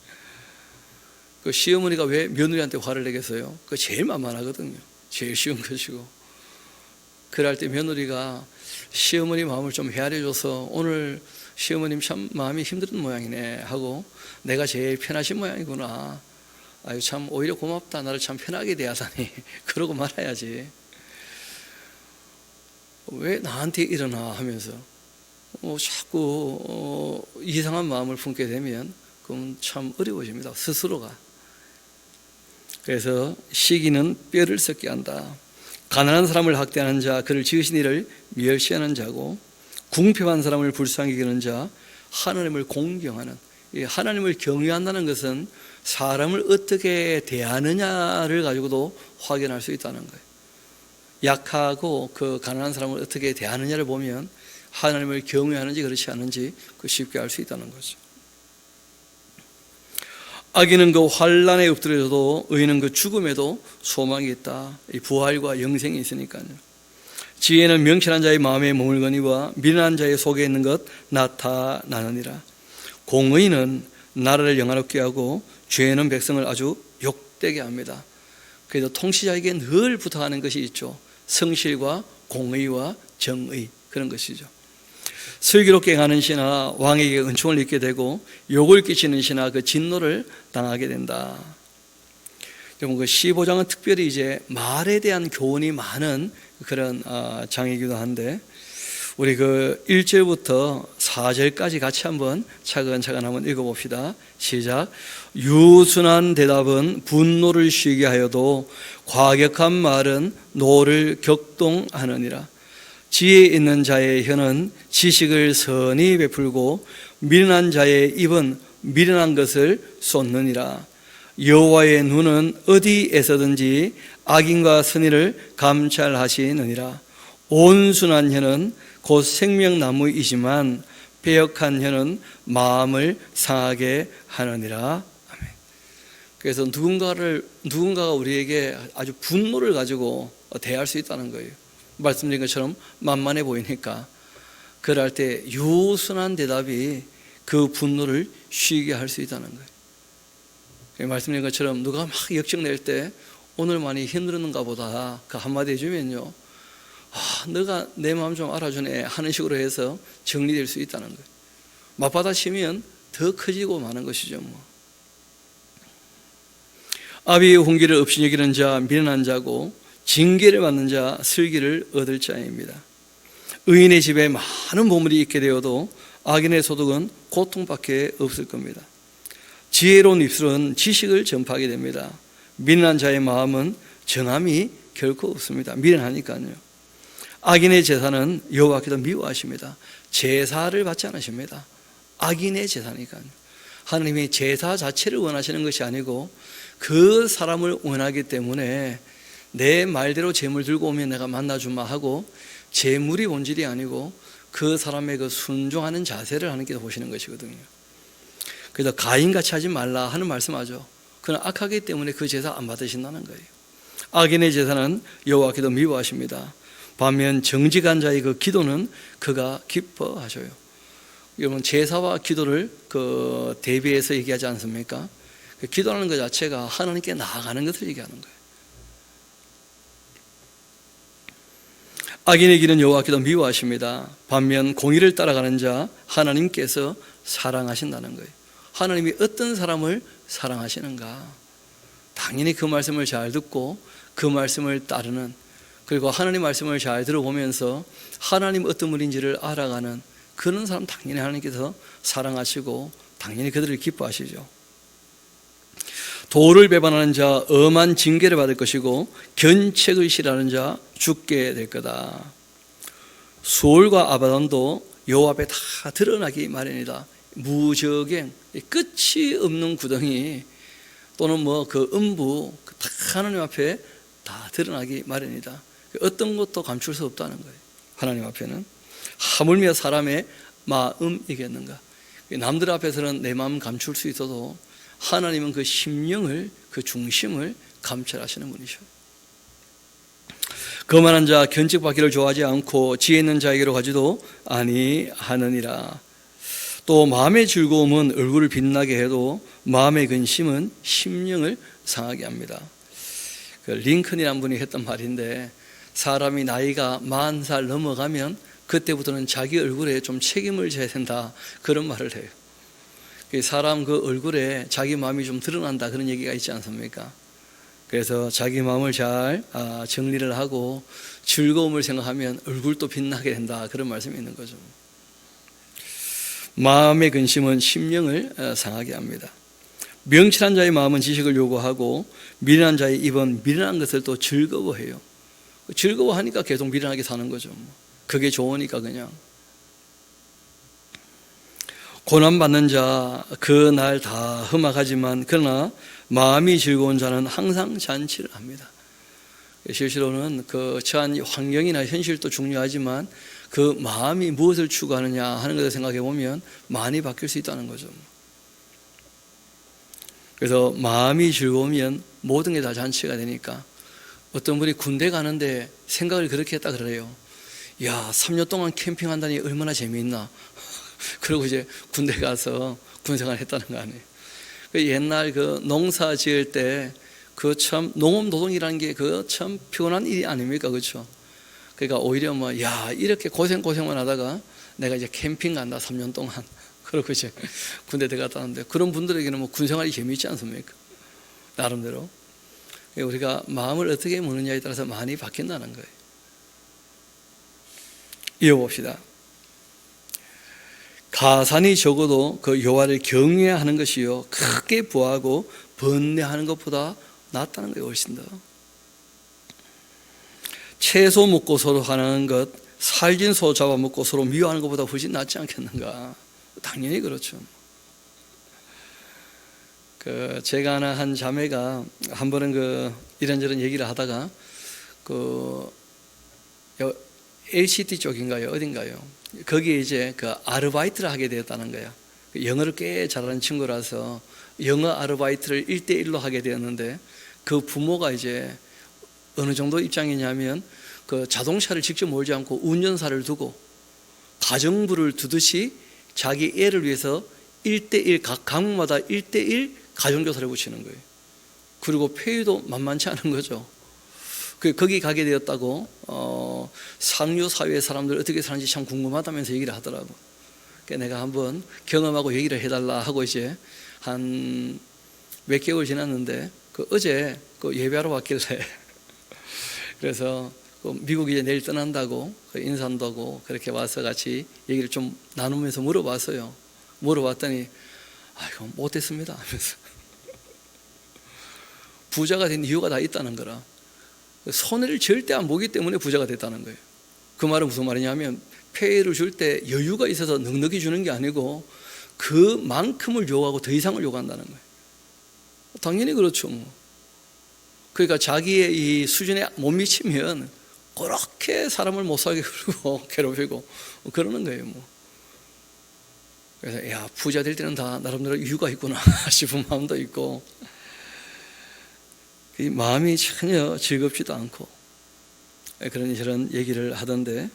그 시어머니가 왜 며느리한테 화를 내겠어요? 그 제일 만만하거든요. 제일 쉬운 것이고. 그럴 때 며느리가 시어머니 마음을 좀 헤아려줘서 오늘 시어머님 참 마음이 힘든 모양이네 하고, 내가 제일 편하신 모양이구나. 아유 참 오히려 고맙다. 나를 참 편하게 대하다니. 그러고 말아야지. 왜 나한테 일어나 하면서 자꾸 이상한 마음을 품게 되면 그건 참 어려워집니다. 스스로가. 그래서 시기는 뼈를 썩게 한다. 가난한 사람을 학대하는 자, 그를 지으신 이를 멸시하는 자고, 궁핍한 사람을 불쌍히 여기는 자, 하나님을 공경하는, 하나님을 경외한다는 것은 사람을 어떻게 대하느냐를 가지고도 확인할 수 있다는 거예요. 약하고 그 가난한 사람을 어떻게 대하느냐를 보면 하나님을 경외하는지 그렇지 않은지 쉽게 알 수 있다는 거죠. 악인은 그 환난에 엎드려져도 의인은 그 죽음에도 소망이 있다. 이 부활과 영생이 있으니까요. 지혜는 명철한 자의 마음에 머물거니와 미련한 자의 속에 있는 것 나타나느니라. 공의는 나라를 영화롭게 하고 죄는 백성을 아주 욕되게 합니다. 그래서 통치자에게 늘 부탁하는 것이 있죠. 성실과 공의와 정의, 그런 것이죠. 슬기롭게 행하는 신하 왕에게 은총을 입게 되고, 욕을 끼치는 신하 그 진노를 당하게 된다. 여러분 그 15장은 특별히 이제 말에 대한 교훈이 많은 그런 장이기도 한데, 우리 그 1절부터 4절까지 같이 한번 차근차근 한번 읽어봅시다. 시작. 유순한 대답은 분노를 쉬게 하여도 과격한 말은 노를 격동하느니라. 지혜 있는 자의 혀는 지식을 선히 베풀고 미련한 자의 입은 미련한 것을 쏟느니라. 여호와의 눈은 어디에서든지 악인과 선의를 감찰하시느니라. 온순한 혀는 곧 생명나무이지만 배역한 혀는 마음을 상하게 하느니라. 아멘. 그래서 누군가가 우리에게 아주 분노를 가지고 대할 수 있다는 거예요. 말씀드린 것처럼 만만해 보이니까 그럴 때 유순한 대답이 그 분노를 쉬게 할 수 있다는 거예요. 말씀드린 것처럼 누가 막 역정 낼 때 오늘 많이 힘들었는가 보다 그 한마디 해주면요, 너가 내 마음 좀 알아주네 하는 식으로 해서 정리될 수 있다는 거예요. 맞받아 치면 더 커지고 마는 것이죠. 아비의 훈계를 없이 여기는 자 미련한 자고 징계를 받는 자 슬기를 얻을 자입니다. 의인의 집에 많은 보물이 있게 되어도 악인의 소득은 고통밖에 없을 겁니다. 지혜로운 입술은 지식을 전파하게 됩니다. 미련한 자의 마음은 정함이 결코 없습니다. 미련하니까요. 악인의 제사는 여호와께서 미워하십니다. 제사를 받지 않으십니다. 악인의 제사니까요. 하나님이 제사 자체를 원하시는 것이 아니고 그 사람을 원하기 때문에 내 말대로 재물 들고 오면 내가 만나주마 하고 재물이 본질이 아니고 그 사람의 그 순종하는 자세를 하나님께서 보시는 것이거든요. 그래서 가인같이 하지 말라 하는 말씀하죠. 그는 악하기 때문에 그 제사 안 받으신다는 거예요. 악인의 제사는 여호와께서 미워하십니다. 반면 정직한 자의 그 기도는 그가 기뻐하셔요. 여러분 제사와 기도를 그 대비해서 얘기하지 않습니까? 기도하는 것 자체가 하나님께 나아가는 것을 얘기하는 거예요. 악인의 길은 여호와께서 미워하십니다. 반면 공의를 따라가는 자 하나님께서 사랑하신다는 거예요. 하나님이 어떤 사람을 사랑하시는가? 당연히 그 말씀을 잘 듣고 그 말씀을 따르는, 그리고 하나님 말씀을 잘 들어보면서 하나님 어떤 분인지를 알아가는 그런 사람 당연히 하나님께서 사랑하시고 당연히 그들을 기뻐하시죠. 도를 배반하는 자 엄한 징계를 받을 것이고 견책을 싫어하는 자 죽게 될 거다. 수올과 아바단도 여호와 앞에 다 드러나기 마련이다. 무적행, 끝이 없는 구덩이 또는 그 음부 다 하나님 앞에 다 드러나기 마련이다. 어떤 것도 감출 수 없다는 거예요. 하나님 앞에는 하물며 사람의 마음이겠는가. 남들 앞에서는 내 마음 감출 수 있어도 하나님은 그 심령을, 그 중심을 감찰하시는 분이셔. 거만한 자 견책받기를 좋아하지 않고 지혜 있는 자에게로 가지도 아니하느니라. 또 마음의 즐거움은 얼굴을 빛나게 해도 마음의 근심은 심령을 상하게 합니다. 그 링컨이라는 분이 했던 말인데, 사람이 나이가 40살 넘어가면 그때부터는 자기 얼굴에 좀 책임을 져야 된다, 그런 말을 해요. 사람 그 얼굴에 자기 마음이 좀 드러난다, 그런 얘기가 있지 않습니까? 그래서 자기 마음을 잘 정리를 하고 즐거움을 생각하면 얼굴도 빛나게 된다, 그런 말씀이 있는 거죠. 마음의 근심은 심령을 상하게 합니다. 명철한 자의 마음은 지식을 요구하고 미련한 자의 입은 미련한 것을 또 즐거워해요. 즐거워하니까 계속 미련하게 사는 거죠. 그게 좋으니까 그냥. 고난받는 자 그 날 다 험악하지만 그러나 마음이 즐거운 자는 항상 잔치를 합니다. 실제로는 그 처한 환경이나 현실도 중요하지만 그 마음이 무엇을 추구하느냐 하는 것을 생각해 보면 많이 바뀔 수 있다는 거죠. 그래서 마음이 즐거우면 모든 게 다 잔치가 되니까, 어떤 분이 군대 가는데 생각을 그렇게 했다 그래요. 야, 3년 동안 캠핑한다니 얼마나 재미있나. 그리고 이제 군대 가서 군생활 했다는 거 아니에요. 옛날 그 농사 지을 때 그 참 농업 노동이라는 게 그 참 피곤한 일이 아닙니까? 그렇죠? 그러니까 오히려 야, 이렇게 고생만 하다가 내가 이제 캠핑 간다 3년 동안. 그러고 이제 군대 들어갔다는데, 그런 분들에게는 군생활이 재미있지 않습니까? 나름대로. 우리가 마음을 어떻게 먹느냐에 따라서 많이 바뀐다는 거예요. 이어봅시다. 가산이 적어도 그 여호와를 경외하는 것이요 크게 부하고 번뇌하는 것보다 낫다는 거예요. 훨씬 더. 채소 먹고 서로 하는 것, 살진 소 잡아먹고 서로 미워하는 것보다 훨씬 낫지 않겠는가? 당연히 그렇죠. 제가 아는 한 자매가 한 번은 이런저런 얘기를 하다가 LCT 쪽인가요? 어딘가요? 거기에 이제 아르바이트를 하게 되었다는 거야. 영어를 꽤 잘하는 친구라서 영어 아르바이트를 1대1로 하게 되었는데 그 부모가 이제 어느 정도 입장이냐면 자동차를 직접 몰지 않고 운전사를 두고 가정부를 두듯이 자기 애를 위해서 1대1 각 가문마다 1대1 가정교사를 붙이는 거예요. 그리고 페이도 만만치 않은 거죠. 거기 가게 되었다고 상류 사회 사람들 어떻게 사는지 참 궁금하다면서 얘기를 하더라고. 그래서 내가 한번 경험하고 얘기를 해달라 하고 이제 한 몇 개월 지났는데 어제 예배하러 왔길래 그래서 미국 이제 내일 떠난다고 인사한다고 그렇게 와서 같이 얘기를 좀 나누면서 물어봤어요. 물어봤더니 아이고 못했습니다 하면서 부자가 된 이유가 다 있다는 거라. 손해를 절대 안 보기 때문에 부자가 됐다는 거예요. 그 말은 무슨 말이냐면 폐해를 줄 때 여유가 있어서 넉넉히 주는 게 아니고 그만큼을 요구하고 더 이상을 요구한다는 거예요. 당연히 그렇죠. 그러니까 자기의 이 수준에 못 미치면 그렇게 사람을 못 살게 그러고 괴롭히고 그러는 거예요. 그래서 야, 부자 될 때는 다 나름대로 이유가 있구나 싶은 마음도 있고, 이 마음이 전혀 즐겁지도 않고 그런 저런 얘기를 하던데,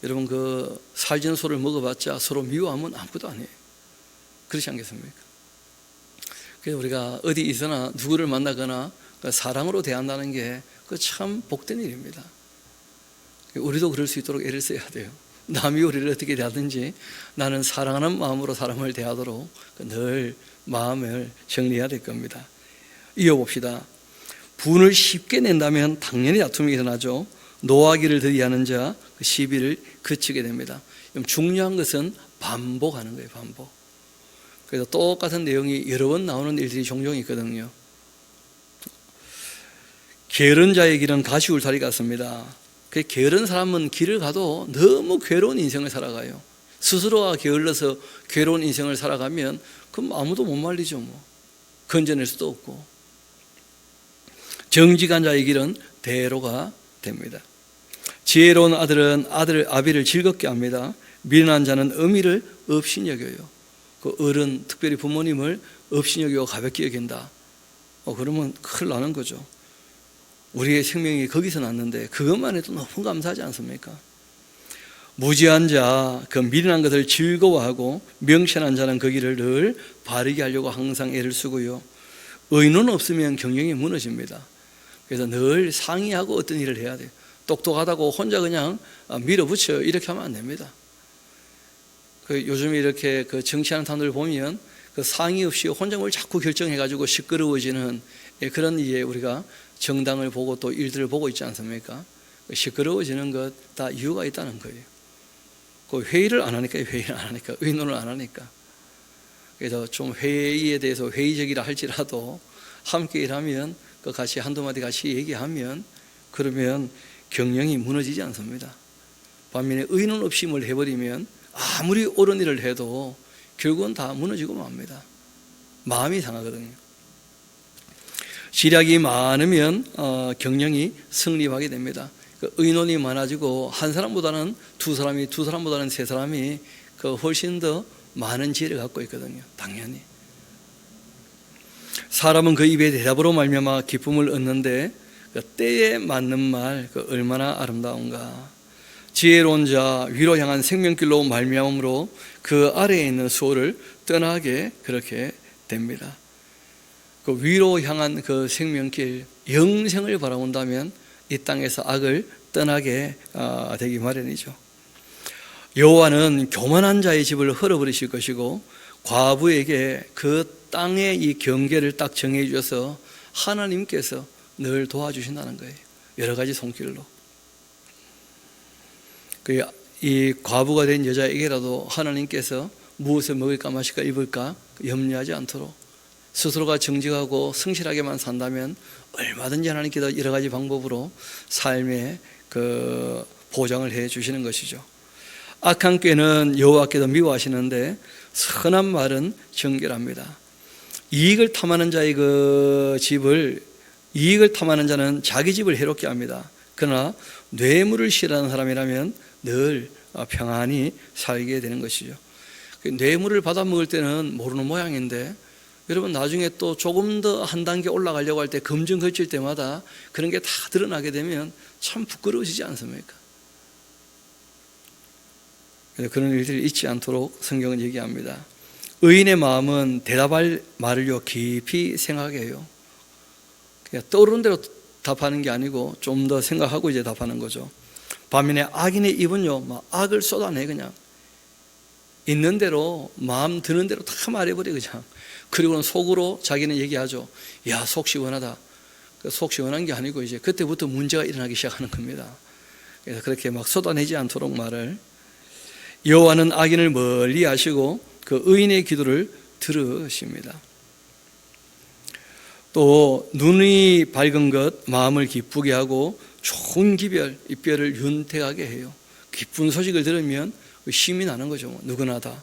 여러분 살진 소를 먹어봤자 서로 미워하면 아무것도 아니에요. 그렇지 않겠습니까? 그래서 우리가 어디 있으나 누구를 만나거나 사랑으로 대한다는 게 참 복된 일입니다. 우리도 그럴 수 있도록 애를 써야 돼요. 남이 우리를 어떻게 대하든지 나는 사랑하는 마음으로 사람을 대하도록 늘 마음을 정리해야 될 겁니다. 이어봅시다. 분을 쉽게 낸다면 당연히 다툼이 일어나죠. 노하기를 더디하는 자 시비를 그치게 됩니다. 중요한 것은 반복하는 거예요. 반복. 그래서 똑같은 내용이 여러 번 나오는 일들이 종종 있거든요. 게으른 자의 길은 가시 울타리 같습니다. 게으른 사람은 길을 가도 너무 괴로운 인생을 살아가요. 스스로가 게을러서 괴로운 인생을 살아가면 그럼 아무도 못 말리죠. 건져낼 수도 없고. 정직한 자의 길은 대로가 됩니다. 지혜로운 아들은 아비를 즐겁게 합니다. 미련한 자는 의미를 업신여겨요. 어른, 특별히 부모님을 업신여기고 가볍게 여긴다. 그러면 큰일 나는 거죠. 우리의 생명이 거기서 났는데 그것만 해도 너무 감사하지 않습니까? 무지한 자, 미련한 것을 즐거워하고 명철한 자는 그 길을 늘 바르게 하려고 항상 애를 쓰고요. 의논 없으면 경영이 무너집니다. 그래서 늘 상의하고 어떤 일을 해야 돼요. 똑똑하다고 혼자 그냥 밀어붙여 이렇게 하면 안 됩니다. 요즘에 이렇게 정치하는 사람들 보면 상의 없이 혼자 뭘 자꾸 결정해가지고 시끄러워지는 그런 일에 우리가 정당을 보고 또 일들을 보고 있지 않습니까? 시끄러워지는 것 다 이유가 있다는 거예요. 회의를 안 하니까, 의논을 안 하니까. 그래서 좀 회의에 대해서 회의적이라 할지라도 함께 일하면 같이 한두 마디 같이 얘기하면 그러면 경영이 무너지지 않습니다. 반면에 의논 없이 뭘 해버리면 아무리 옳은 일을 해도 결국은 다 무너지고 맙니다. 마음이 상하거든요. 지략이 많으면 경영이 승리하게 됩니다. 의논이 많아지고 한 사람보다는 두 사람보다는 세 사람이 훨씬 더 많은 지혜를 갖고 있거든요. 당연히. 사람은 그 입의 대답으로 말미암아 기쁨을 얻는데 때에 맞는 말 얼마나 아름다운가. 지혜로운 자 위로 향한 생명길로 말미암음으로 그 아래에 있는 수호를 떠나게 그렇게 됩니다. 위로 향한 생명길, 영생을 바라본다면 이 땅에서 악을 떠나게 되기 마련이죠. 여호와는 교만한 자의 집을 헐어버리실 것이고 과부에게 그 땅의 이 경계를 딱 정해 주셔서 하나님께서 늘 도와주신다는 거예요. 여러 가지 손길로. 이 과부가 된 여자에게라도 하나님께서 무엇을 먹을까 마실까 입을까 염려하지 않도록 스스로가 정직하고 성실하게만 산다면 얼마든지 하나님께서 여러 가지 방법으로 삶의 그 보장을 해 주시는 것이죠. 악한 꾀는 여호와께서 미워하시는데 선한 말은 정결합니다. 이익을 탐하는 자의 이익을 탐하는 자는 자기 집을 해롭게 합니다. 그러나 뇌물을 싫어하는 사람이라면 늘 평안히 살게 되는 것이죠. 뇌물을 받아 먹을 때는 모르는 모양인데 여러분 나중에 또 조금 더 한 단계 올라가려고 할 때 검증 거칠 때마다 그런 게 다 드러나게 되면 참 부끄러워지지 않습니까? 그런 일들이 있지 않도록 성경은 얘기합니다. 의인의 마음은 대답할 말을요 깊이 생각해요. 그냥 떠오르는 대로 답하는 게 아니고 좀 더 생각하고 이제 답하는 거죠. 반면에 악인의 입은요 막 악을 쏟아내 그냥 있는 대로 마음 드는 대로 다 말해버려 그냥. 그리고는 속으로 자기는 얘기하죠. 야, 속 시원하다. 속 시원한 게 아니고 이제 그때부터 문제가 일어나기 시작하는 겁니다. 그래서 그렇게 막 쏟아내지 않도록 말을. 여호와는 악인을 멀리 하시고 그 의인의 기도를 들으십니다. 또 눈이 밝은 것 마음을 기쁘게 하고 좋은 입별을 윤택하게 해요. 기쁜 소식을 들으면 힘이 나는 거죠. 누구나 다.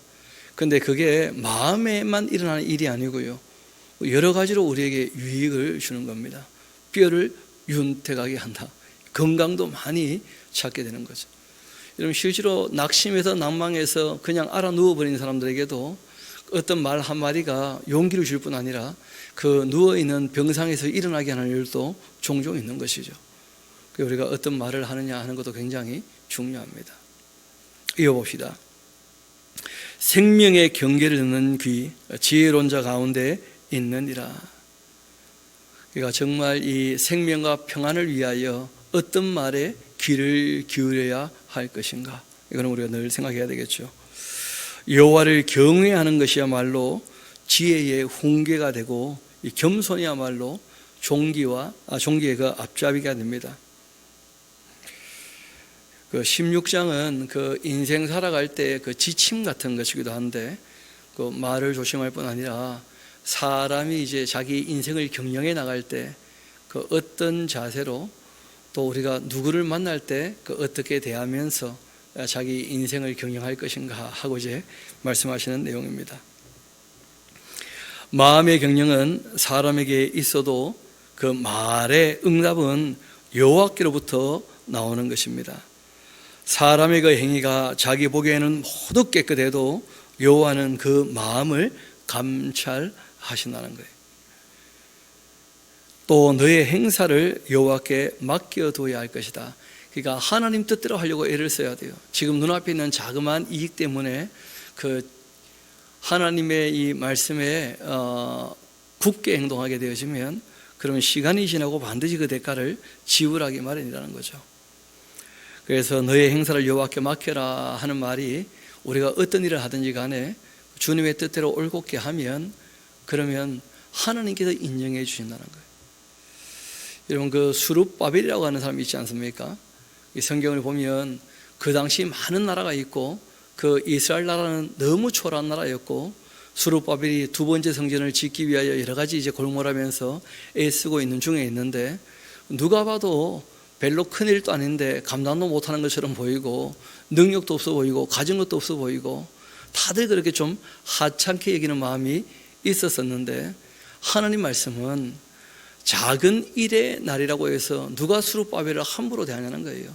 그런데 그게 마음에만 일어나는 일이 아니고요. 여러 가지로 우리에게 유익을 주는 겁니다. 뼈를 윤택하게 한다. 건강도 많이 찾게 되는 거죠. 여러분 실제로 낙심해서 낭망해서 그냥 알아 누워버린 사람들에게도 어떤 말 한마디가 용기를 줄 뿐 아니라 그 누워있는 병상에서 일어나게 하는 일도 종종 있는 것이죠. 우리가 어떤 말을 하느냐 하는 것도 굉장히 중요합니다. 이어봅시다. 생명의 경계를 듣는 귀 지혜로운 자 가운데 있느니라. 그러니까 정말 이 생명과 평안을 위하여 어떤 말에 귀를 기울여야 할 것인가, 이거는 우리가 늘 생각해야 되겠죠. 여호와를 경외하는 것이야말로 지혜의 훈계가 되고 이 겸손이야말로 종기의 그 앞잡이가 됩니다. 그 16장은 그 인생 살아갈 때 그 지침 같은 것이기도 한데 그 말을 조심할 뿐 아니라 사람이 이제 자기 인생을 경영해 나갈 때 그 어떤 자세로 또 우리가 누구를 만날 때 그 어떻게 대하면서 자기 인생을 경영할 것인가 하고 이제 말씀하시는 내용입니다. 마음의 경영은 사람에게 있어도 그 말의 응답은 여호와께로부터 나오는 것입니다. 사람의 그 행위가 자기 보기에는 모두 깨끗해도 여호와는 그 마음을 감찰하신다는 거예요. 또 너의 행사를 여호와께 맡겨둬야 할 것이다. 그러니까 하나님 뜻대로 하려고 애를 써야 돼요. 지금 눈앞에 있는 자그마한 이익 때문에 그 하나님의 이 말씀에 굳게 행동하게 되어지면 그러면 시간이 지나고 반드시 그 대가를 지불하기 마련이라는 거죠. 그래서 너의 행사를 여호와께 맡겨라 하는 말이 우리가 어떤 일을 하든지 간에 주님의 뜻대로 올곧게 하면 그러면 하나님께서 인정해 주신다는 거예요. 여러분 그 수룹바벨이라고 하는 사람이 있지 않습니까? 이 성경을 보면 그 당시 많은 나라가 있고 그 이스라엘 나라는 너무 초라한 나라였고 수룹바벨이 두 번째 성전을 짓기 위하여 여러 가지 이제 골몰하면서 애쓰고 있는 중에 있는데 누가 봐도 별로 큰 일도 아닌데 감당도 못하는 것처럼 보이고 능력도 없어 보이고 가진 것도 없어 보이고 다들 그렇게 좀 하찮게 여기는 마음이 있었었는데 하나님 말씀은 작은 일의 날이라고 해서 누가 수룹바벨을 함부로 대하냐는 거예요.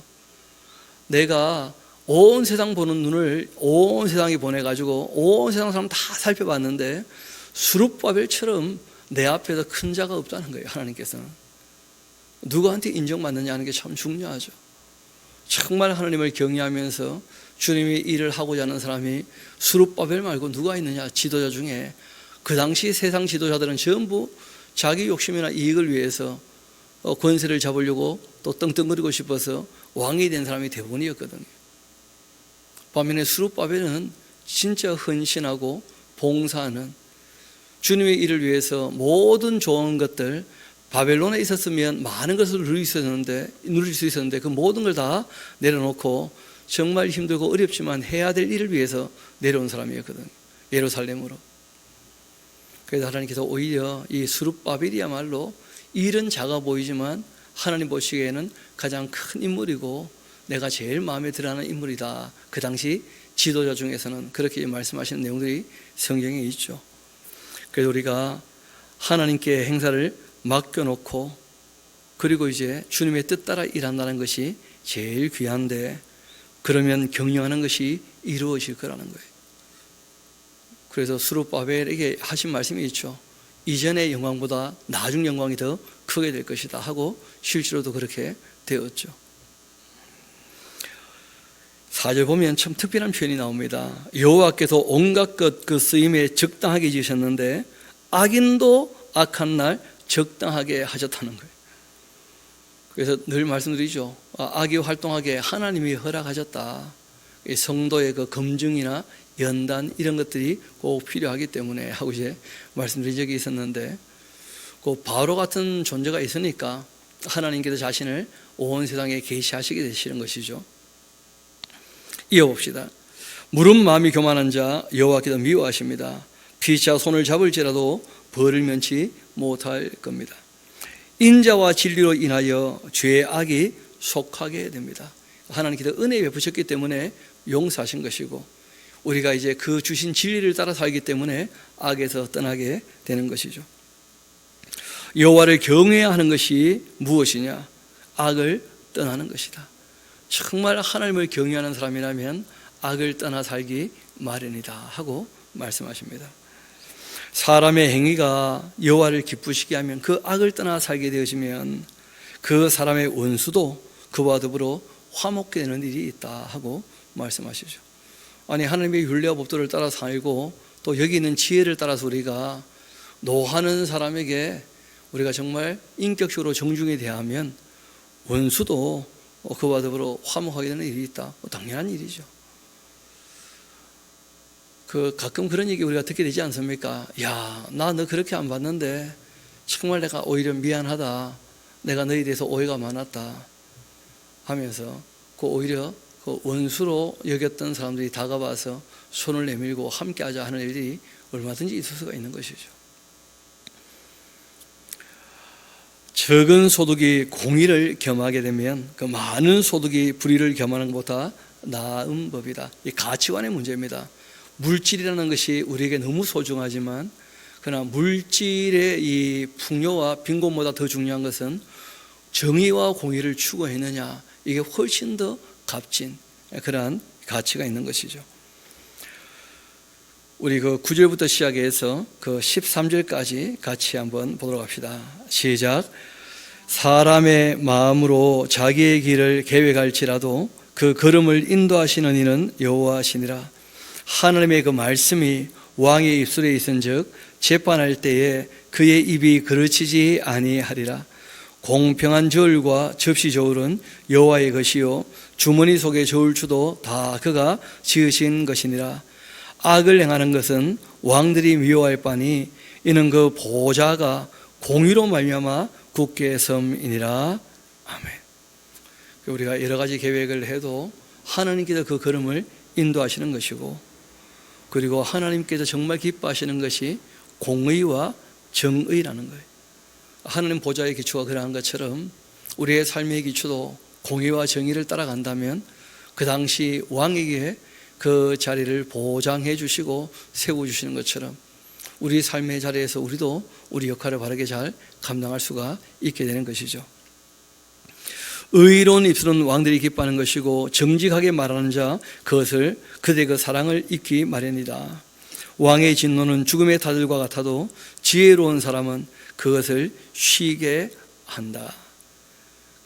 내가 온 세상 보는 눈을 온 세상에 보내가지고 온 세상 사람 다 살펴봤는데 수룹바벨처럼 내 앞에서 큰 자가 없다는 거예요. 하나님께서는 누구한테 인정받느냐 하는 게 참 중요하죠. 정말 하나님을 경외하면서 주님의 일을 하고자 하는 사람이 수룹바벨 말고 누가 있느냐. 지도자 중에 그 당시 세상 지도자들은 전부 자기 욕심이나 이익을 위해서 권세를 잡으려고 또 떵떵거리고 싶어서 왕이 된 사람이 대부분이었거든요. 반면에 수룹바벨은 진짜 헌신하고 봉사하는 주님의 일을 위해서 모든 좋은 것들, 바벨론에 있었으면 많은 것을 누릴 수 있었는데 그 모든 걸 다 내려놓고 정말 힘들고 어렵지만 해야 될 일을 위해서 내려온 사람이었거든요. 예루살렘으로. 그래서 하나님께서 오히려 이 스룹바벨이야말로 일은 작아 보이지만 하나님 보시기에는 가장 큰 인물이고 내가 제일 마음에 들어하는 인물이다. 그 당시 지도자 중에서는 그렇게 말씀하시는 내용들이 성경에 있죠. 그래서 우리가 하나님께 행사를 맡겨놓고 그리고 이제 주님의 뜻 따라 일한다는 것이 제일 귀한데 그러면 경영하는 것이 이루어질 거라는 거예요. 그래서 스룹바벨에게 하신 말씀이 있죠. 이전의 영광보다 나중 영광이 더 크게 될 것이다 하고 실제로도 그렇게 되었죠. 4절 보면 참 특별한 표현이 나옵니다. 여호와께서 온갖 것 그 쓰임에 적당하게 지으셨는데 악인도 악한 날 적당하게 하셨다는 거예요. 그래서 늘 말씀드리죠. 악이 활동하게 하나님이 허락하셨다. 성도의 그 검증이나 연단 이런 것들이 꼭 필요하기 때문에 하고 이제 말씀드린 적이 있었는데 그 바로 같은 존재가 있으니까 하나님께서 자신을 온 세상에 계시하시게 되시는 것이죠. 이어봅시다. 무릇 마음이 교만한 자 여호와께서 미워하십니다. 피차 손을 잡을지라도 벌을 면치 못할 겁니다. 인자와 진리로 인하여 죄의 악이 속하게 됩니다. 하나님께서 은혜 베푸셨기 때문에 용서하신 것이고 우리가 이제 그 주신 진리를 따라 살기 때문에 악에서 떠나게 되는 것이죠. 여호와를 경외해야 하는 것이 무엇이냐? 악을 떠나는 것이다. 정말 하나님을 경외하는 사람이라면 악을 떠나 살기 마련이다 하고 말씀하십니다. 사람의 행위가 여호와를 기쁘시게 하면 그 악을 떠나 살게 되어지면 그 사람의 원수도 그와 더불어 화목게 되는 일이 있다 하고 말씀하시죠. 아니 하나님의 율례와 법도를 따라 살고 또 여기 있는 지혜를 따라서 우리가 노하는 사람에게 우리가 정말 인격적으로 정중히 대하면 원수도 그와 더불어 화목하게 되는 일이 있다. 당연한 일이죠. 가끔 그런 얘기 우리가 듣게 되지 않습니까? 야, 나 너 그렇게 안 봤는데 정말 내가 오히려 미안하다. 내가 너에 대해서 오해가 많았다 하면서 오히려 원수로 여겼던 사람들이 다가와서 손을 내밀고 함께하자 하는 일이 얼마든지 있을 수가 있는 것이죠. 적은 소득이 공의를 겸하게 되면 그 많은 소득이 불의를 겸하는 것보다 나은 법이다. 이 가치관의 문제입니다. 물질이라는 것이 우리에게 너무 소중하지만 그러나 물질의 이 풍요와 빈곤보다 더 중요한 것은 정의와 공의를 추구했느냐, 이게 훨씬 더 값진 그러한 가치가 있는 것이죠. 우리 9절부터 시작해서 13절까지 같이 한번 보도록 합시다. 시작. 사람의 마음으로 자기의 길을 계획할지라도 그 걸음을 인도하시는 이는 여호와시니라. 하나님의 그 말씀이 왕의 입술에 있은즉 재판할 때에 그의 입이 그르치지 아니하리라. 공평한 저울과 접시 저울은 여호와의 것이요 주머니 속의 저울추도 다 그가 지으신 것이니라. 악을 행하는 것은 왕들이 미워할 바니 이는 그 보좌가 공의로 말미암아 굳게 섬이니라. 아멘. 우리가 여러 가지 계획을 해도 하나님께서 그 걸음을 인도하시는 것이고 그리고 하나님께서 정말 기뻐하시는 것이 공의와 정의라는 거예요. 하나님 보좌의 기초가 그러한 것처럼 우리의 삶의 기초도 공의와 정의를 따라간다면 그 당시 왕에게 그 자리를 보장해 주시고 세워주시는 것처럼 우리 삶의 자리에서 우리도 우리 역할을 바르게 잘 감당할 수가 있게 되는 것이죠. 의로운 입술은 왕들이 기뻐하는 것이고 정직하게 말하는 자 그것을 그들의 그 사랑을 잊기 마련이다. 왕의 진노는 죽음의 다들과 같아도 지혜로운 사람은 그것을 쉬게 한다.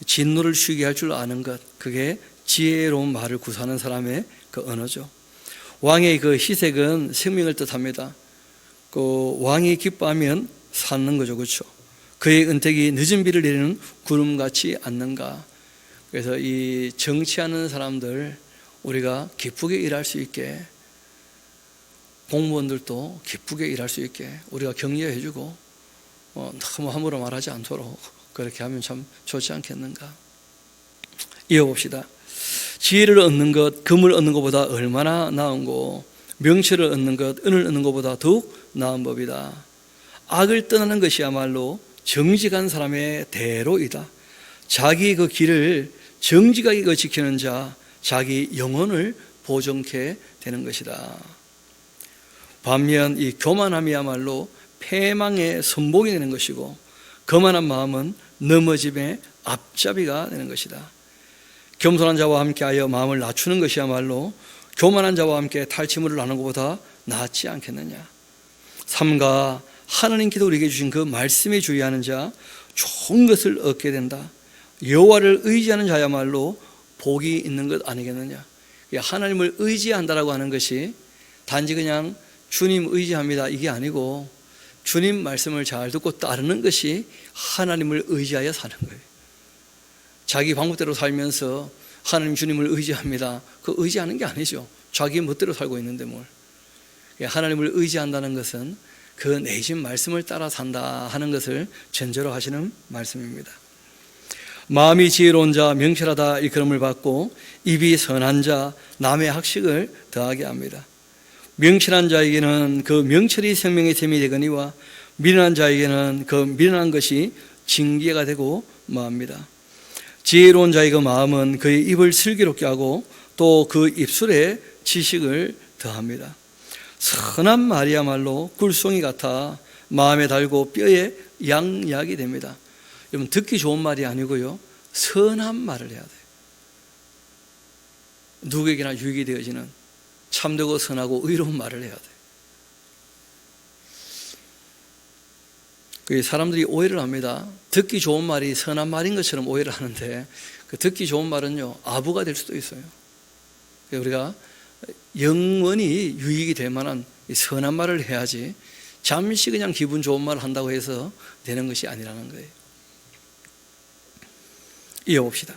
진노를 쉬게 할 줄 아는 것, 그게 지혜로운 말을 구사하는 사람의 그 언어죠. 왕의 그 희색은 생명을 뜻합니다. 왕이 기뻐하면 사는 거죠, 그렇죠? 그의 은택이 늦은 비를 내리는 구름같이 않는가. 그래서 이 정치하는 사람들 우리가 기쁘게 일할 수 있게, 공무원들도 기쁘게 일할 수 있게 우리가 격려해주고 너무 함부로 말하지 않도록 그렇게 하면 참 좋지 않겠는가. 이어봅시다. 지혜를 얻는 것, 금을 얻는 것보다 얼마나 나은고 명철을 얻는 것, 은을 얻는 것보다 더욱 나은 법이다. 악을 떠나는 것이야말로 정직한 사람의 대로이다. 자기 그 길을 정직하게 지키는 자, 자기 영혼을 보존케 되는 것이다. 반면 이 교만함이야말로 패망의 선봉이 되는 것이고, 거만한 마음은 넘어짐의 앞잡이가 되는 것이다. 겸손한 자와 함께하여 마음을 낮추는 것이야말로 교만한 자와 함께 탈취물을 나누는 것보다 낫지 않겠느냐. 삼가 하나님께서 우리에게 주신 그 말씀에 주의하는 자, 좋은 것을 얻게 된다. 여호와를 의지하는 자야말로 복이 있는 것 아니겠느냐. 하나님을 의지한다라고 하는 것이 단지 그냥 주님 의지합니다 이게 아니고, 주님 말씀을 잘 듣고 따르는 것이 하나님을 의지하여 사는 거예요. 자기 방법대로 살면서 하나님 주님을 의지합니다, 그 의지하는 게 아니죠. 자기 멋대로 살고 있는데 뭘. 하나님을 의지한다는 것은 그 내신 말씀을 따라 산다 하는 것을 전제로 하시는 말씀입니다. 마음이 지혜로운 자 명철하다 일컬음을 받고, 입이 선한 자 남의 학식을 더하게 합니다. 명철한 자에게는 그 명철이 생명의 샘이 되거니와 미련한 자에게는 그 미련한 것이 징계가 되고 마합니다. 지혜로운 자의 그 마음은 그의 입을 슬기롭게 하고 또 그 입술에 지식을 더합니다. 선한 말이야말로 꿀송이 같아 마음에 달고 뼈에 양약이 됩니다. 여러분, 듣기 좋은 말이 아니고요, 선한 말을 해야 돼요. 누구에게나 유익이 되어지는 참되고 선하고 의로운 말을 해야 돼요. 사람들이 오해를 합니다. 듣기 좋은 말이 선한 말인 것처럼 오해를 하는데, 그 듣기 좋은 말은요, 아부가 될 수도 있어요. 우리가 영원히 유익이 될 만한 선한 말을 해야지, 잠시 그냥 기분 좋은 말을 한다고 해서 되는 것이 아니라는 거예요. 이어봅시다.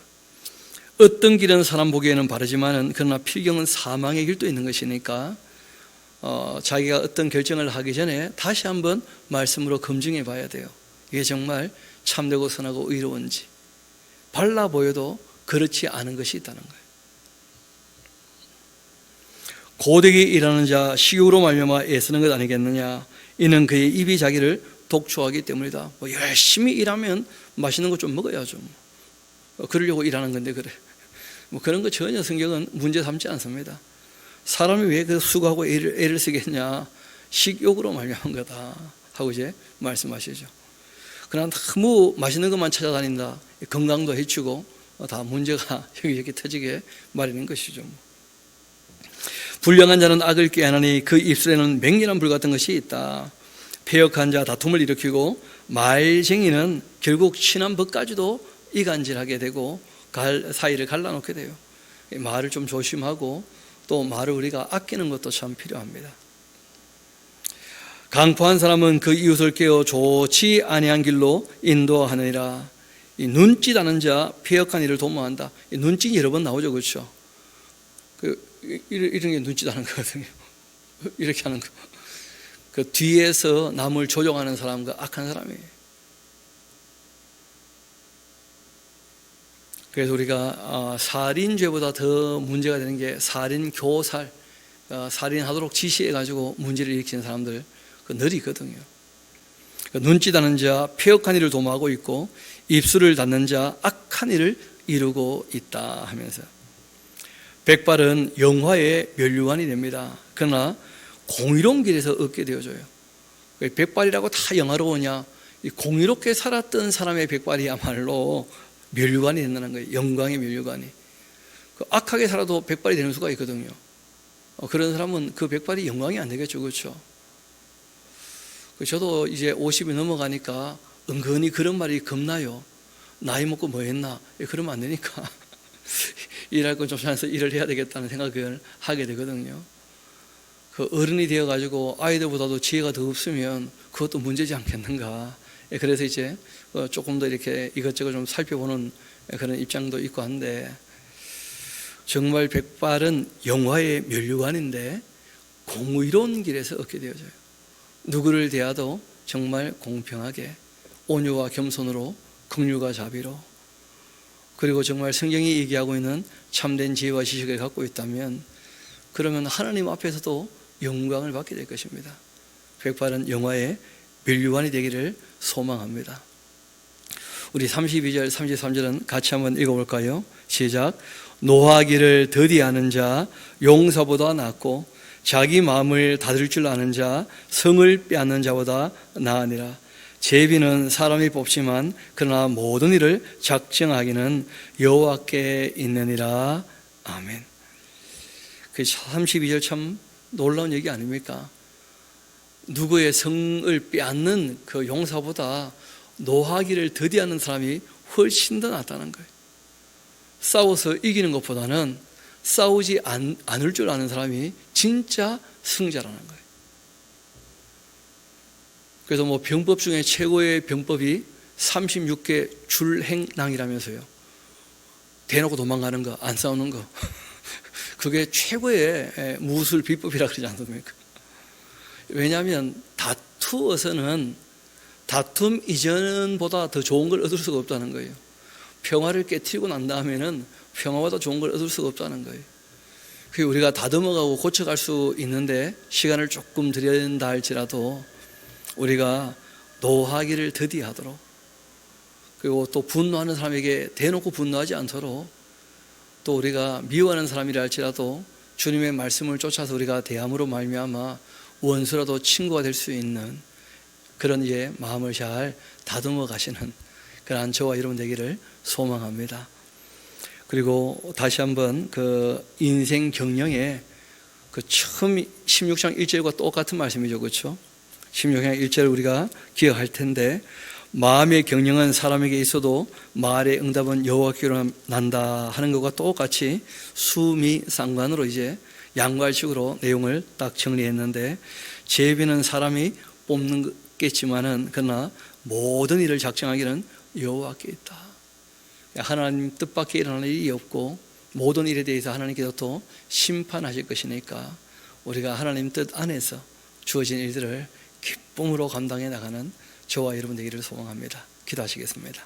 어떤 길은 사람 보기에는 바르지만은 그러나 필경은 사망의 길도 있는 것이니까 자기가 어떤 결정을 하기 전에 다시 한번 말씀으로 검증해 봐야 돼요. 이게 정말 참되고 선하고 의로운지. 발라 보여도 그렇지 않은 것이 있다는 거예요. 고되게 일하는 자 식욕으로 말미암아 애쓰는 것 아니겠느냐. 이는 그의 입이 자기를 독초하기 때문이다. 열심히 일하면 맛있는 거 좀 먹어야죠. 그러려고 일하는 건데 그래. 그런 거 전혀 성경은 문제 삼지 않습니다. 사람이 왜 그 수고하고 애를 쓰겠냐. 식욕으로 말미암은 거다 하고 이제 말씀하시죠. 그러나 너무 맛있는 것만 찾아다닌다. 건강도 해치고 다 문제가 여기저기 터지게 마련인 것이죠. 불량한 자는 악을 꾀하나니 그 입술에는 맹렬한 불 같은 것이 있다. 패역한 자 다툼을 일으키고 말쟁이는 결국 친한 법까지도 이간질하게 되고 사이를 갈라놓게 돼요. 말을 좀 조심하고 또 말을 우리가 아끼는 것도 참 필요합니다. 강포한 사람은 그 이웃을 깨어 좋지 아니한 길로 인도하느니라. 이 눈짓하는 자 패역한 일을 도모한다. 이 눈짓이 여러 번 나오죠, 그렇죠? 이런 게 눈짓하는 거거든요. 이렇게 하는 거. 그 뒤에서 남을 조종하는 사람과 악한 사람이에요. 그래서 우리가 살인죄보다 더 문제가 되는 게 살인교살, 살인하도록 지시해가지고 문제를 일으키는 사람들 늘 있거든요. 눈짓하는 자 패역한 일을 도모하고 있고 입술을 닫는 자 악한 일을 이루고 있다 하면서, 백발은 영화의 면류관이 됩니다. 그러나 공의로운 길에서 얻게 되어져요. 백발이라고 다 영화로우냐? 공의롭게 살았던 사람의 백발이야말로 면류관이 된다는 거예요. 영광의 면류관이. 악하게 살아도 백발이 되는 수가 있거든요. 그런 사람은 그 백발이 영광이 안 되겠죠, 그렇죠? 저도 이제 50이 넘어가니까 은근히 그런 말이 겁나요. 나이 먹고 뭐 했나? 그러면 안 되니까 일할 건 조심해서 일을 해야 되겠다는 생각을 하게 되거든요. 그 어른이 되어가지고 아이들보다도 지혜가 더 없으면 그것도 문제지 않겠는가. 그래서 이제 조금 더 이렇게 이것저것 좀 살펴보는 그런 입장도 있고 한데, 정말 백발은 영화의 면류관인데 공의로운 길에서 얻게 되어져요. 누구를 대하도 정말 공평하게 온유와 겸손으로 긍휼과 자비로, 그리고 정말 성경이 얘기하고 있는 참된 지혜와 지식을 갖고 있다면, 그러면 하나님 앞에서도 영광을 받게 될 것입니다. 백발은 영화의 면류관이 되기를 소망합니다. 우리 32절, 33절은 같이 한번 읽어볼까요? 시작. 노하기를 더디하는 자 용사보다 낫고 자기 마음을 다들 줄 아는 자 성을 빼앗는 자보다 나으니라. 제비는 사람이 뽑지만 그러나 모든 일을 작정하기는 여호와께 있느니라. 아멘. 그 32절 참 놀라운 얘기 아닙니까? 누구의 성을 빼앗는 그 용사보다 노하기를 더디하는 사람이 훨씬 더 낫다는 거예요. 싸워서 이기는 것보다는 싸우지 않을 줄 아는 사람이 진짜 승자라는 거예요. 그래서 뭐 병법 중에 최고의 병법이 36개 줄행낭이라면서요. 대놓고 도망가는 거, 안 싸우는 거. 그게 최고의 무술 비법이라 그러지 않습니까? 왜냐하면 다투어서는 다툼 이전보다 더 좋은 걸 얻을 수가 없다는 거예요. 평화를 깨트리고 난 다음에는 평화보다 좋은 걸 얻을 수가 없다는 거예요. 우리가 다듬어가고 고쳐갈 수 있는데 시간을 조금 들여야 된다 할지라도 우리가 노하기를 더디하도록, 그리고 또 분노하는 사람에게 대놓고 분노하지 않도록, 또 우리가 미워하는 사람이라 할지라도 주님의 말씀을 쫓아서 우리가 대함으로 말미암아 원수라도 친구가 될 수 있는 그런 이제 마음을 잘 다듬어 가시는 그런 저와 여러분 되기를 소망합니다. 그리고 다시 한번 그 인생 경영에 그 처음 16장 1절과 똑같은 말씀이죠, 그렇죠? 16장 1절 우리가 기억할 텐데, 마음의 경영은 사람에게 있어도 말의 응답은 여호와께로 난다 하는 것과 똑같이 수미상관으로 이제 양괄식으로 내용을 딱 정리했는데, 제비는 사람이 뽑는 겠지만은 그러나 모든 일을 작정하기는 여호와께 있다. 하나님 뜻밖의 일어날 일이 없고 모든 일에 대해서 하나님께서 또 심판하실 것이니까 우리가 하나님 뜻 안에서 주어진 일들을 기쁨으로 감당해 나가는 저와 여러분 되기를 소망합니다. 기도하시겠습니다.